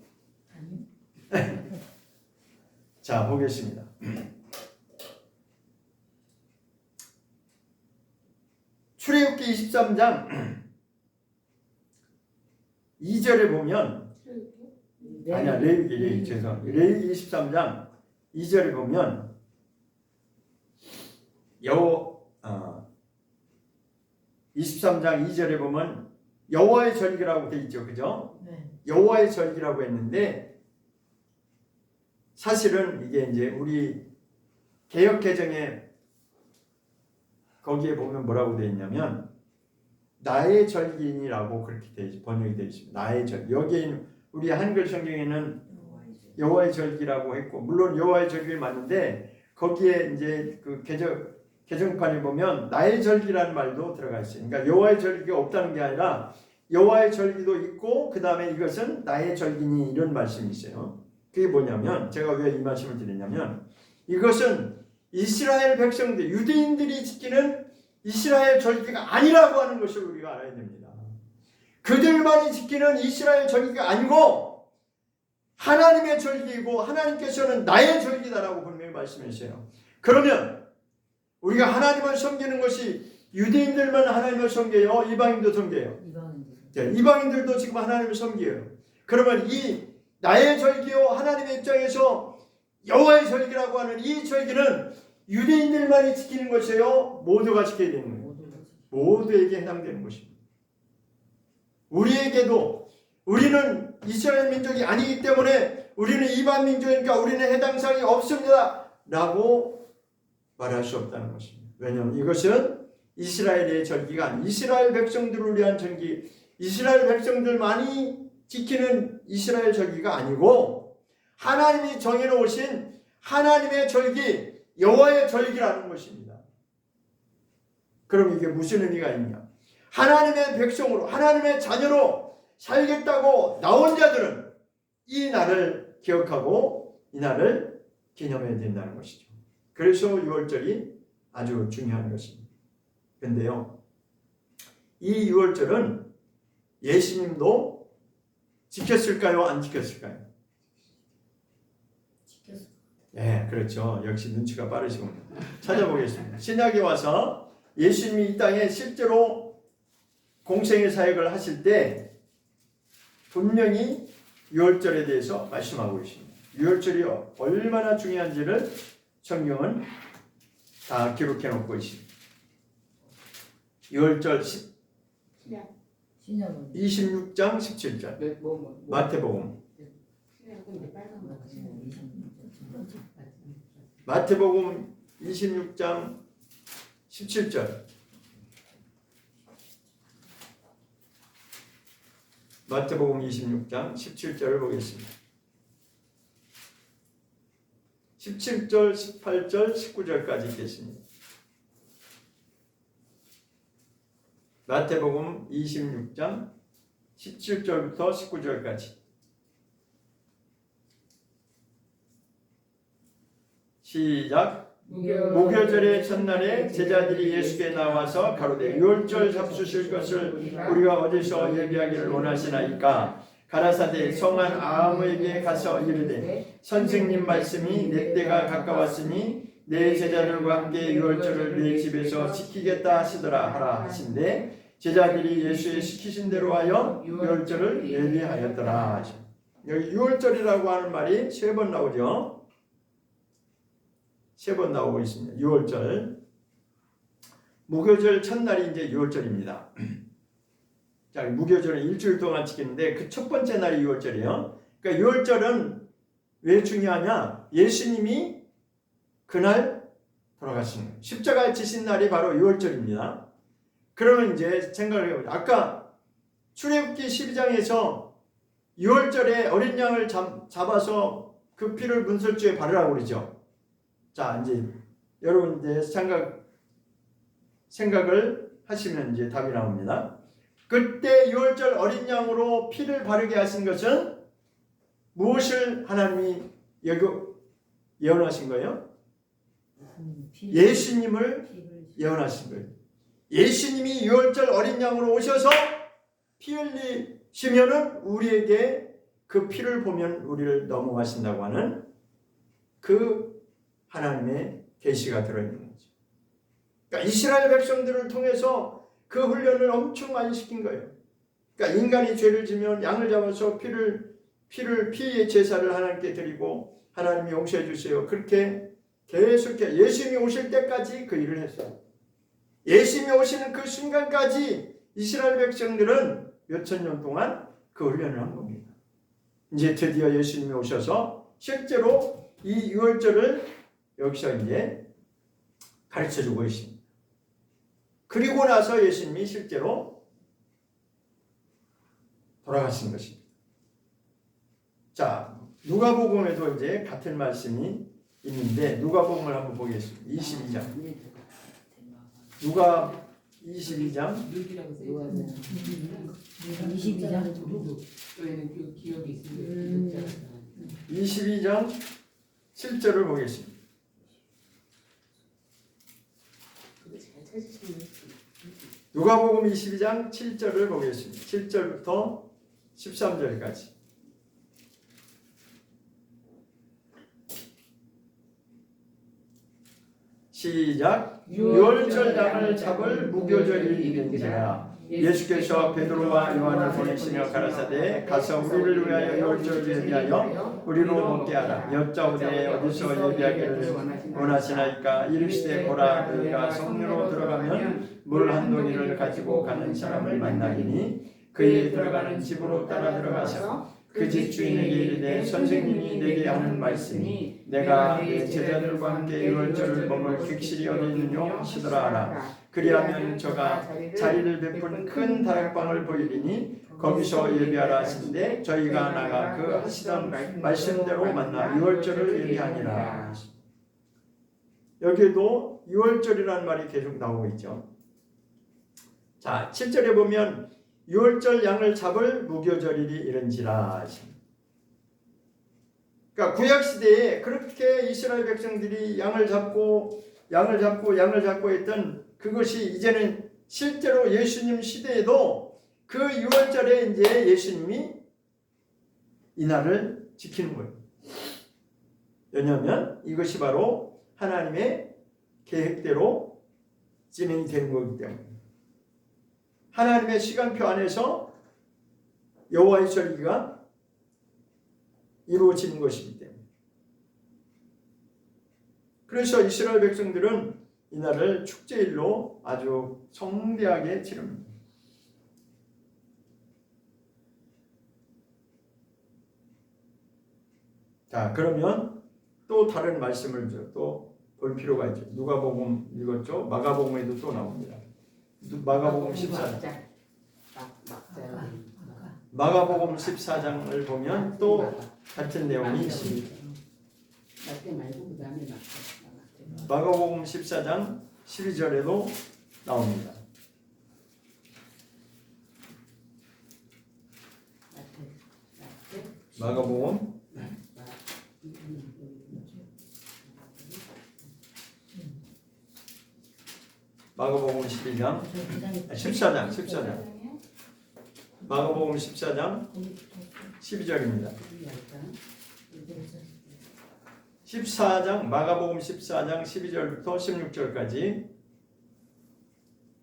자, 보겠습니다. 출애굽기 23장 2절에 보면 아니야, 레위기 죄송합니다. 레위기 23장 2절에 보면 23장 2절에 보면 여호와의 절기라고 돼 있죠. 그죠? 네. 여호와의 절기라고 했는데 사실은 이게 이제 우리 개역 개정에 거기에 보면 뭐라고 돼 있냐면 나의 절기니라고 그렇게 번역이 되어 있습니다. 나의 절기. 여기에 우리 한글 성경에는 여호와의 절기라고 했고 물론 여호와의 절기 맞는데 거기에 이제 그 개정판에 보면 나의 절기라는 말도 들어가 있어요. 그러니까 여호와의 절기가 없다는 게 아니라 여호와의 절기도 있고 그 다음에 이것은 나의 절기니 이런 말씀이 있어요. 그게 뭐냐면 제가 왜 이 말씀을 드리냐면 이것은 이스라엘 백성들 유대인들이 지키는 이스라엘 절기가 아니라고 하는 것을 우리가 알아야 됩니다. 그들만이 지키는 이스라엘 절기가 아니고 하나님의 절기이고 하나님께서는 나의 절기다라고 분명히 말씀하세요. 그러면 우리가 하나님을 섬기는 것이 유대인들만 하나님을 섬겨요? 이방인도 섬겨요? 이방인들도 지금 하나님을 섬겨요. 그러면 이 나의 절기요 하나님의 입장에서 여호와의 절기라고 하는 이 절기는 유대인들만이 지키는 것이에요? 모두가 지켜야 되는 거예요. 모두에게 해당되는 것입니다. 우리에게도 우리는 이스라엘 민족이 아니기 때문에 우리는 이방 민족이니까 우리는 해당 사항이 없습니다 라고 말할 수 없다는 것입니다. 왜냐하면 이것은 이스라엘의 절기가 아닌 이스라엘 백성들을 위한 절기, 이스라엘 백성들만이 지키는 이스라엘 절기가 아니고 하나님이 정해놓으신 하나님의 절기, 여호와의 절기라는 것입니다. 그럼 이게 무슨 의미가 있냐? 하나님의 백성으로, 하나님의 자녀로 살겠다고 나온 자들은 이 날을 기억하고 이 날을 기념해야 된다는 것이죠. 그래서 6월절이 아주 중요한 것입니다. 그런데요, 이 6월절은 예수님도 지켰을까요? 안 지켰을까요? 지켰을 네, 그렇죠. 역시 눈치가 빠르시군요. 찾아보겠습니다. 신약에 와서 예수님이 이 땅에 실제로 공생의 사역을 하실 때 분명히 유월절에 대해서 말씀하고 계십니다. 유월절이 얼마나 중요한지를 성경은 다 기록해 놓고 있습니다. 유월절 26장 17절 마태복음 마태복음 26장 17절 마태복음 26장 17절을 보겠습니다. 17절, 18절, 19절까지 있겠습니다. 마태복음 26장 17절부터 19절까지. 시작. 무교절의 첫날에 제자들이 예수께 나와서 가로되 유월절 잡수실 것을 우리가 어디서 예비하기를 원하시나이까? 가라사대 성한 아함에게 가서 이르되 선생님 말씀이 내 때가 가까웠으니 내 제자들과 함께 유월절을 내 집에서 지키겠다 하시더라 하라 하신대 제자들이 예수의 시키신 대로 하여 유월절을 예비하였더라. 여기 유월절이라고 하는 말이 3번 나오죠. 3번 나오고 있습니다. 6월절. 무교절 첫날이 이제 6월절입니다. 자, 무교절은 일주일 동안 지키는데 그 첫 번째 날이 6월절이에요. 그러니까 6월절은 왜 중요하냐? 예수님이 그날 돌아가신 거예요. 십자가에 지신 날이 바로 6월절입니다. 그러면 이제 생각을 해보죠. 아까 출애굽기 12장에서 6월절에 어린 양을 잡아서 그 피를 문설주에 바르라고 그러죠. 자, 이제 여러분 이제 생각을 하시면 이제 답이 나옵니다. 그때 유월절 어린 양으로 피를 바르게 하신 것은 무엇을 하나님이 예언하신 거예요? 예수님을 예언하신 거예요. 예수님이 유월절 어린 양으로 오셔서 피 흘리시면은 우리에게 그 피를 보면 우리를 넘어가신다고 하는 그 하나님의 계시가 들어있는 거죠. 그러니까 이스라엘 백성들을 통해서 그 훈련을 엄청 많이 시킨 거예요. 그러니까 인간이 죄를 지면 양을 잡아서 피의 제사를 하나님께 드리고 하나님이 용서해 주세요. 그렇게 계속해 예수님이 오실 때까지 그 일을 했어요. 예수님이 오시는 그 순간까지 이스라엘 백성들은 몇천 년 동안 그 훈련을 한 겁니다. 이제 드디어 예수님이 오셔서 실제로 이 유월절을 여기서 이제 가르쳐 주고 있습니다. 그리고 나서 예수님이 실제로 돌아가신 것입니다. 자, 누가복음에도 이제 같은 말씀이 있는데 누가복음을 한번 보겠습니다. 22장. 누가 22장 22장 7절을 보겠습니다. 누가복음 22장 7절을 보겠습니다. 7절부터 13절까지. 시작. 유월절 양을 잡을 무교절이 이른지라 예수께서 베드로와 요한을 보내시며 가라사대 가서 우리를 위하여 유월절을 예비하여 우리로 먹게 하라. 여짜오되 어디서 예비하기를 원하시나이까? 이르시되 보라 너희가 성류로 들어가면 물 한 동이를 가지고 가는 사람을 만나리니 그의 들어가는 집으로 따라 들어가서 그 집 주인에게 이르되 선생님이 내게 하는 말씀이 내가 내 제자들과 함께 유월절을 먹을 객실이 어디 있느냐 하시더라 하라. 그리하면 저가 자리를 베푼 큰 다락방을 보이리니 거기서 예비하라 하신데 저희가 나가 그 하시던 말씀대로 만나 유월절을 예비하니라. 여기에도 유월절이라는 말이 계속 나오고 있죠. 자, 7절에 보면 유월절 양을 잡을 무교절일이 이른지라. 그러니까 구약 시대에 그렇게 이스라엘 백성들이 양을 잡고 했던 그것이 이제는 실제로 예수님 시대에도 그 유월절에 이제 예수님이 이 날을 지키는 거예요. 왜냐하면 이것이 바로 하나님의 계획대로 진행이 되는 거기 때문에. 하나님의 시간표 안에서 여호와의 절기가 이루어지는 것이기 때문에. 그래서 이스라엘 백성들은 이날을 축제일로 아주 성대하게 치릅니다. 자, 그러면 또 다른 말씀을 또 볼 필요가 있죠. 누가복음 읽었죠? 마가복음에도 또 나옵니다. 마가복음 14장. 마가복음 14장을 보면 또 같은 내용이 있습니다. 마가복음 14장 12절에도 나옵니다. 마가복음 12장 14장 마가복음 14장 12절입니다. 14장 마가복음 14장 12절부터 16절까지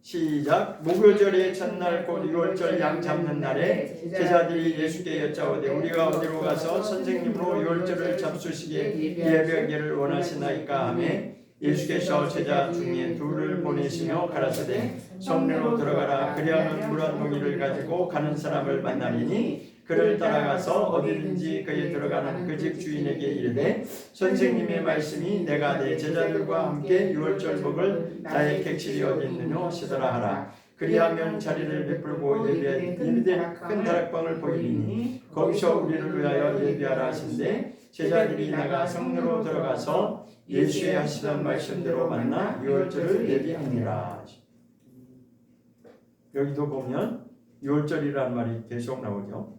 시작. 목요절의 첫날 곧 유월절 양 잡는 날에 제자들이 예수께 여짜오되 우리가 어디로 가서 선생님으로 유월절을 잡수시기에 예배하기를 원하시나이까 하매 예수께서 제자 중에 둘을 보내시며 가라사대 성내로 들어가라. 그리하면 물 한 동이를 가지고 가는 사람을 만나리니 그를 따라가서 어디든지 그에 들어가는 그 집 주인에게 이르되 선생님의 말씀이 내가 내 제자들과 함께 유월절복을 나의 객실이 어디 있느냐 하시더라 하라. 그리하면 자리를 베풀고 예비된 큰 다락방을 보이리니 거기서 우리를 위하여 예비하라 하신대 제자들이 나가 성내로 들어가서 예수의 하시던 말씀대로 만나 유월절을 예비하니라. 여기도 보면 유월절이라는 말이 계속 나오죠.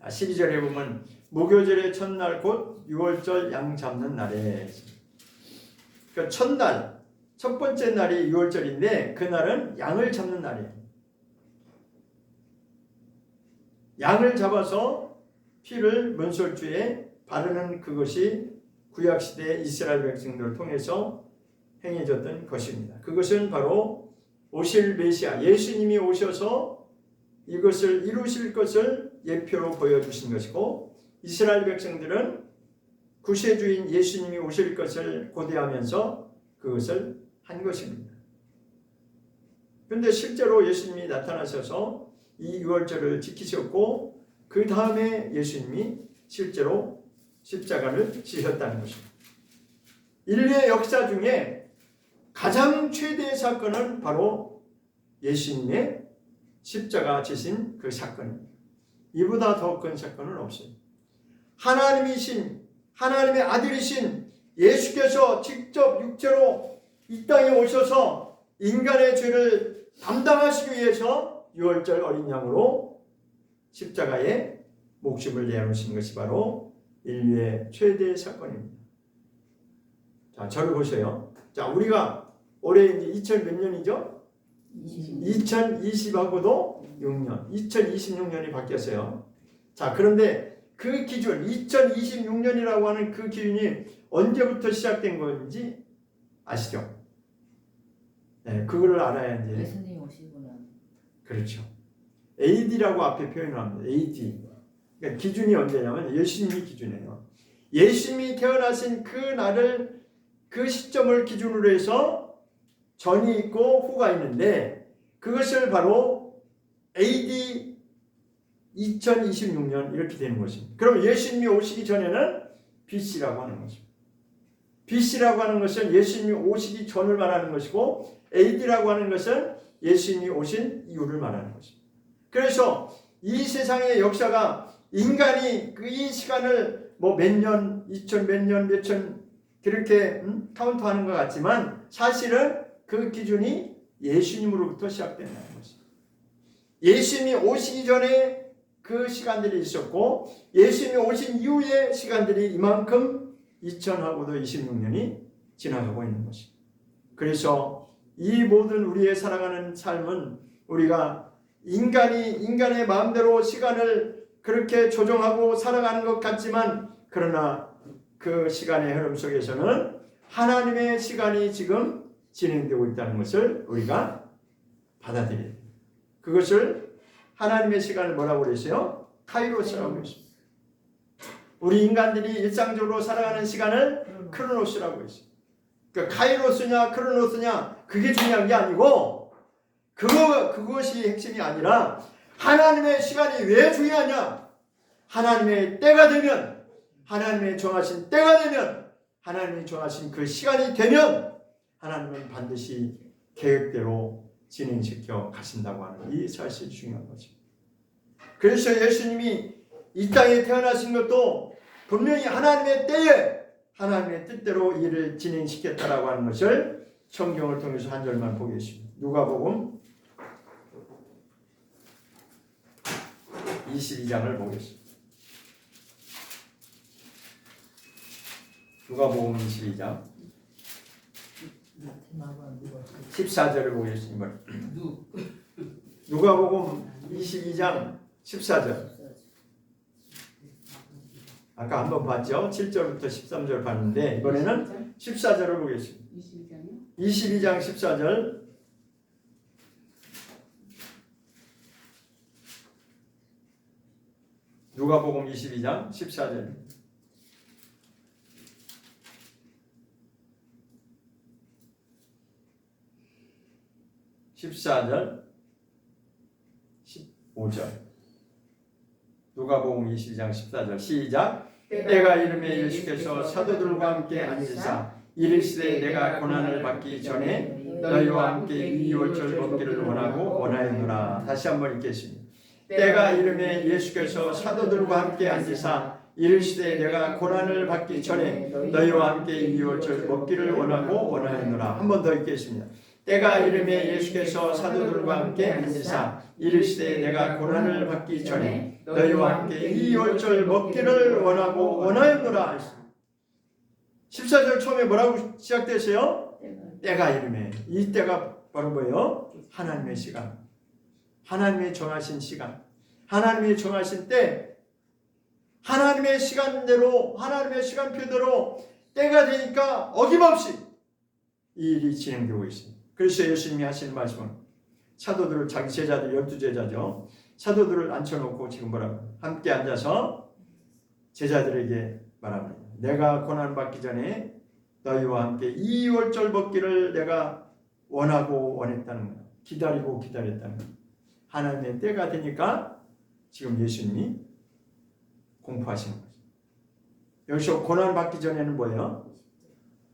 12절에 보면 목요절의 첫날 곧 유월절 양 잡는 날에, 그러니까 첫날 첫 번째 날이 유월절인데 그날은 양을 잡는 날이에요. 양을 잡아서 피를 문설주에 바르는 그것이 구약시대 이스라엘 백성들을 통해서 행해졌던 것입니다. 그것은 바로 오실 메시아 예수님이 오셔서 이것을 이루실 것을 예표로 보여주신 것이고 이스라엘 백성들은 구세주인 예수님이 오실 것을 고대하면서 그것을 한 것입니다. 그런데 실제로 예수님이 나타나셔서 이 유월절을 지키셨고 그 다음에 예수님이 실제로 십자가를 지셨다는 것입니다. 인류의 역사 중에 가장 최대의 사건은 바로 예수님의 십자가 지신 그 사건입니다. 이보다 더 큰 사건은 없어요. 하나님이신 하나님의 아들이신 예수께서 직접 육체로 이 땅에 오셔서 인간의 죄를 담당하시기 위해서 유월절 어린 양으로 십자가에 목숨을 내놓으신 것이 바로 인류의 최대의 사건입니다. 자, 저를 보세요. 자, 우리가 올해 이제 2000 몇 년이죠? 2020하고도 6년, 2026년이 바뀌었어요. 자, 그런데 그 기준, 2026년이라고 하는 그 기준이 언제부터 시작된 건지 아시죠? 네, 그거를 알아야 이제. 예수님 오시구나. 그렇죠. AD라고 앞에 표현을 합니다. AD. 그러니까 기준이 언제냐면 예수님이 기준이에요. 예수님이 태어나신 그 날을, 그 시점을 기준으로 해서 전이 있고 후가 있는데 그것을 바로 AD 2026년 이렇게 되는 것입니다. 그럼 예수님이 오시기 전에는 BC라고 하는 것입니다. BC라고 하는 것은 예수님이 오시기 전을 말하는 것이고 AD라고 하는 것은 예수님이 오신 이후를 말하는 것입니다. 그래서 이 세상의 역사가 인간이 그 이 시간을 뭐 몇 년, 2000 몇 년, 몇천 그렇게 카운트하는 것 같지만 사실은 그 기준이 예수님으로부터 시작된다는 것입니다. 예수님이 오시기 전에 그 시간들이 있었고 예수님이 오신 이후의 시간들이 이만큼 2000하고도 26년이 지나가고 있는 것입니다. 그래서 이 모든 우리의 살아가는 삶은 우리가 인간의 마음대로 시간을 그렇게 조정하고 살아가는 것 같지만 그러나 그 시간의 흐름 속에서는 하나님의 시간이 지금 진행되고 있다는 것을 우리가 받아들여야 돼요. 그것을 하나님의 시간을 뭐라고 그랬어요? 카이로스라고 했습니다. 우리 인간들이 일상적으로 살아가는 시간을 크로노스라고 했어요. 그러니까 카이로스냐 크로노스냐 그게 중요한 게 아니고 그것이 핵심이 아니라 하나님의 시간이 왜 중요하냐? 하나님의 때가 되면 하나님의 정하신 때가 되면 하나님이 정하신 그 시간이 되면 하나님은 반드시 계획대로 진행시켜 가신다고 하는 이 사실이 중요한 거죠. 그래서 예수님이 이 땅에 태어나신 것도 분명히 하나님의 때에 하나님의 뜻대로 일을 진행시켰다라고 하는 것을 성경을 통해서 한 절만 보겠습니다. 누가복음 22장을 보겠습니다. 누가복음 22장 14절을 보겠습니다. 누가복음 22장 14절. 아까 한번 봤죠? 7절부터 13절 봤는데 이번에는 14절을 보겠습니다. 22장이요? 22장 14절. 누가복음 22장 14절. 14절 15절. 누가복음 22장 14절 시작. 때가 이름에 예수께서 사도들과 함께 앉으사 이르시되 내가 고난을 받기 전에 너희와 함께 이 유월절 먹기를 원하고 원하였노라. 다시 한번 읽겠습니다. 때가 이름에 예수께서 사도들과 함께 앉으사 이르시되 내가 고난을 받기 전에 너희와 함께 이 유월절 먹기를 원하고 원하였노라. 한 번 더 읽겠습니다. 때가 이름에 예수께서 사도들과 함께 앉으사 이르시되 내가 고난을 받기 전에 너희와 함께 이 유월절 먹기를 원하고 원하였노라. 14절 처음에 뭐라고 시작되세요? 때가 이름에. 이 때가 바로 뭐예요? 하나님의 시간. 하나님의 정하신 시간. 하나님의 정하신 때, 하나님의 시간대로, 하나님의 시간표대로 때가 되니까 어김없이 이 일이 진행되고 있습니다. 그래서 예수님이 하시는 말씀은 사도들을, 자기 제자들 12제자죠. 사도들을 앉혀놓고 지금 뭐라고? 함께 앉아서 제자들에게 말합니다. 내가 고난받기 전에 너희와 함께 이 유월절 먹기를 내가 원하고 원했다는 거야. 기다리고 기다렸다는 거야. 하나님의 때가 되니까 지금 예수님이 공포하시는 거죠. 여기서 고난받기 전에는 뭐예요?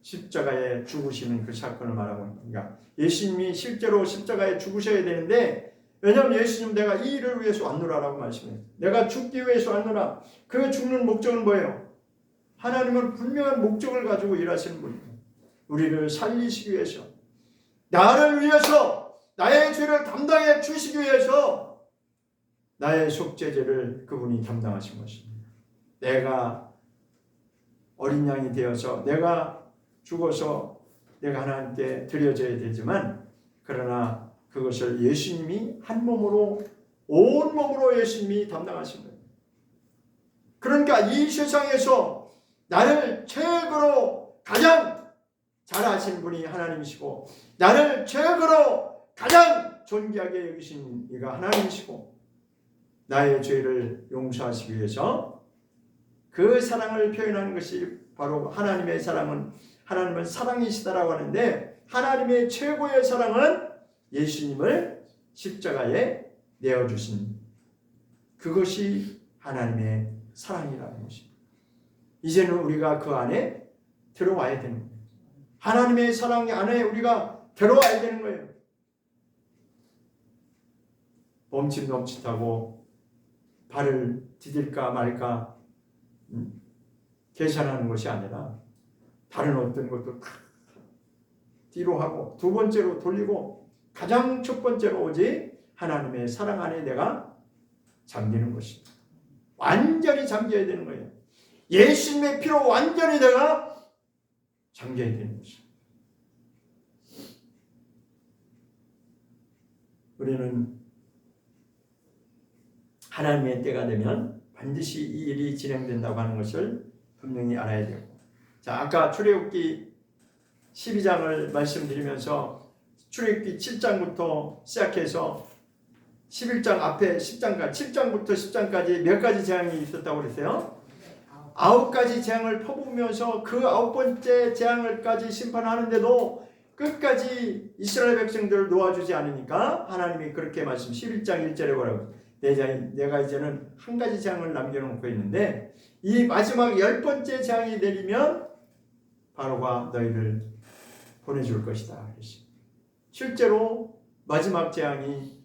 십자가에 죽으시는 그 사건을 말하고 있는 거니까 그러니까 예수님이 실제로 십자가에 죽으셔야 되는데 왜냐하면 예수님 내가 이 일을 위해서 왔노라라고 말씀해요. 내가 죽기 위해서 왔노라. 그 죽는 목적은 뭐예요? 하나님은 분명한 목적을 가지고 일하시는 분이에요. 우리를 살리시기 위해서, 나를 위해서, 나의 죄를 담당해 주시기 위해서 나의 속죄죄를 그분이 담당하신 것입니다. 내가 어린 양이 되어서 내가 죽어서 내가 하나님께 드려져야 되지만 그러나 그것을 예수님이 한 몸으로 온 몸으로 예수님이 담당하신 거예요. 그러니까 이 세상에서 나를 최고로 가장 잘 아시는 분이 하나님이시고 나를 최고로 가장 존귀하게 여기신 이가 하나님이시고 나의 죄를 용서하시기 위해서 그 사랑을 표현하는 것이 바로 하나님의 사랑은 하나님은 사랑이시다라고 하는데 하나님의 최고의 사랑은 예수님을 십자가에 내어주신 그것이 하나님의 사랑이라는 것입니다. 이제는 우리가 그 안에 들어와야 되는 거예요. 하나님의 사랑 안에 우리가 들어와야 되는 거예요. 멈칫멈칫하고 발을 디딜까 말까 계산하는 것이 아니라 다른 어떤 것도 뒤로 하고 두 번째로 돌리고 가장 첫 번째로 오직 하나님의 사랑 안에 내가 잠기는 것입니다. 완전히 잠겨야 되는 거예요. 예수님의 피로 완전히 내가 잠겨야 되는 것입니다. 우리는 하나님의 때가 되면 반드시 이 일이 진행된다고 하는 것을 분명히 알아야 되고 자, 아까 출애굽기 12장을 말씀드리면서 출애굽기 7장부터 시작해서 11장 앞에 10장까지 7장부터 10장까지 몇 가지 재앙이 있었다고 그랬어요? 9가지 재앙을 퍼부으면서 그 9번째 재앙을까지 심판하는데도 끝까지 이스라엘 백성들을 놓아주지 않으니까 하나님이 그렇게 말씀 11장 1절에 뭐라고 내가 이제는 한 가지 재앙을 남겨놓고 있는데 이 마지막 10번째 재앙이 내리면 바로가 너희를 보내줄 것이다. 실제로 마지막 재앙이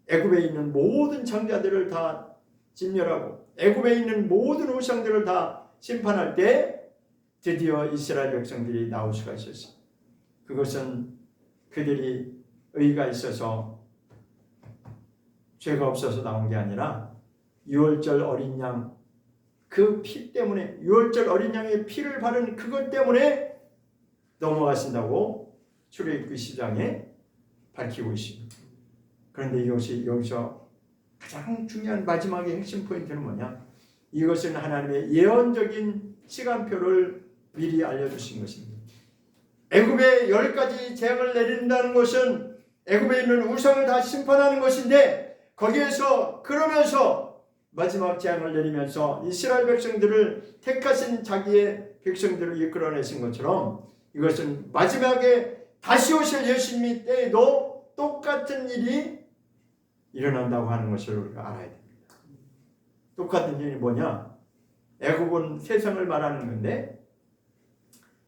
애굽에 있는 모든 장자들을 다 진멸하고 애굽에 있는 모든 우상들을 다 심판할 때 드디어 이스라엘 백성들이 나올 수가 있었어요. 그것은 그들이 의가 있어서 죄가 없어서 나온 게 아니라 유월절 어린 양 그 피 때문에 유월절 어린 양의 피를 바른 그것 때문에 넘어가신다고 출애굽기 10장에 밝히고 있습니다. 그런데 이것이 여기서 가장 중요한 마지막의 핵심 포인트는 뭐냐? 이것은 하나님의 예언적인 시간표를 미리 알려주신 것입니다. 애굽에 10가지 재앙을 내린다는 것은 애굽에 있는 우상을 다 심판하는 것인데 거기에서 그러면서 마지막 재앙을 내리면서 이스라엘 백성들을 택하신 자기의 백성들을 이끌어내신 것처럼 이것은 마지막에 다시 오실 예수님의 때에도 똑같은 일이 일어난다고 하는 것을 우리가 알아야 됩니다. 똑같은 일이 뭐냐? 애굽은 세상을 말하는 건데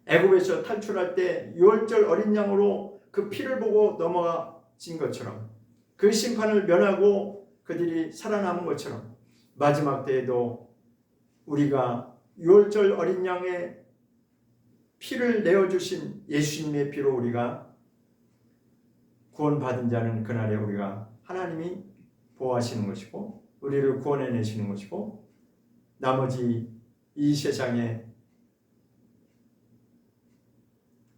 애굽에서 탈출할 때 유월절 어린 양으로 그 피를 보고 넘어가신 것처럼 그 심판을 면하고 그들이 살아남은 것처럼 마지막 때에도 우리가 유월절 어린 양의 피를 내어주신 예수님의 피로 우리가 구원받은 자는 그날에 우리가 하나님이 보호하시는 것이고 우리를 구원해내시는 것이고 나머지 이 세상에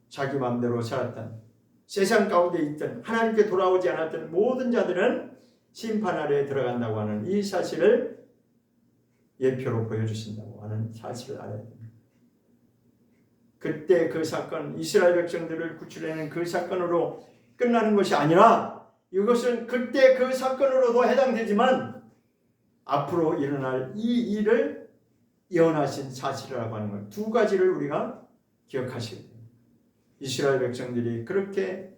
자기 마음대로 살았던 세상 가운데 있던 하나님께 돌아오지 않았던 모든 자들은 심판 아래에 들어간다고 하는 이 사실을 예표로 보여주신다고 하는 사실을 알아야 됩니다. 그때 그 사건 이스라엘 백성들을 구출해낸 그 사건으로 끝나는 것이 아니라 이것은 그때 그 사건으로도 해당되지만 앞으로 일어날 이 일을 예언하신 사실이라고 하는 것 두 가지를 우리가 기억하셔야 됩니다. 이스라엘 백성들이 그렇게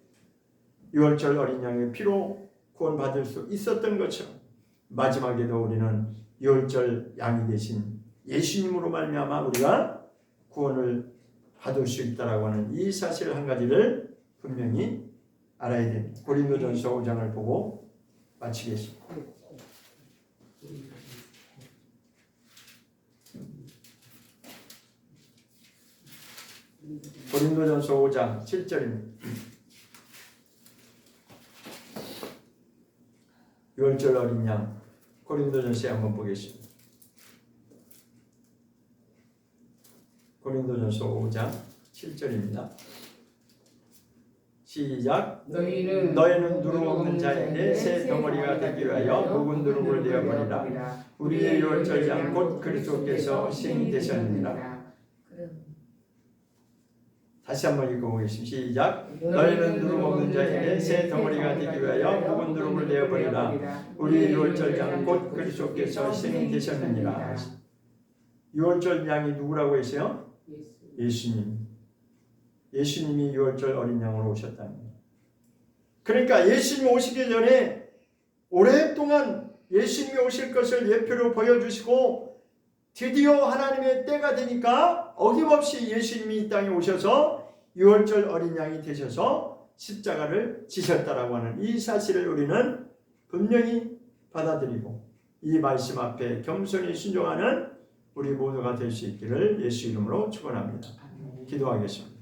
유월절 어린 양의 피로 구원받을 수 있었던 것처럼 마지막에도 우리는 유월절 양이 되신 예수님으로 말미암아 우리가 구원을 받을 수 있다라고 하는 이 사실 한 가지를 분명히 알아야 됩니다. 고린도전서 5장을 보고 마치겠습니다. 고린도전서 5장 7절입니다. 유월절 어린 양 고린도전서에 한번 보겠습니다. 고린도전서 5장 7절입니다. 시작. 너희는 누룩 없는 자에게 새 덩어리가 되기 위하여 묵은 누룩을 내어버리라. 우리의 유월절 양 곧 그리스도께서 신이 되셨느니라. 다시 한번 읽어보겠습니다. 시작. 너희는 누룩 없는 자에게 새 덩어리가 되기 위하여 묵은 누룩을 내어버리라. 우리의 유월절 양 곧 그리스도께서 신이 되셨느니라. 유월절 양이 누구라고 했어요? 예수님. 예수님이 유월절 어린 양으로 오셨다는 거예요. 그러니까 예수님이 오시기 전에 오랫동안 예수님이 오실 것을 예표로 보여주시고 드디어 하나님의 때가 되니까 어김없이 예수님이 이 땅에 오셔서 유월절 어린 양이 되셔서 십자가를 지셨다라고 하는 이 사실을 우리는 분명히 받아들이고 이 말씀 앞에 겸손히 순종하는 우리 모두가 될 수 있기를 예수 이름으로 축원합니다. 기도하겠습니다.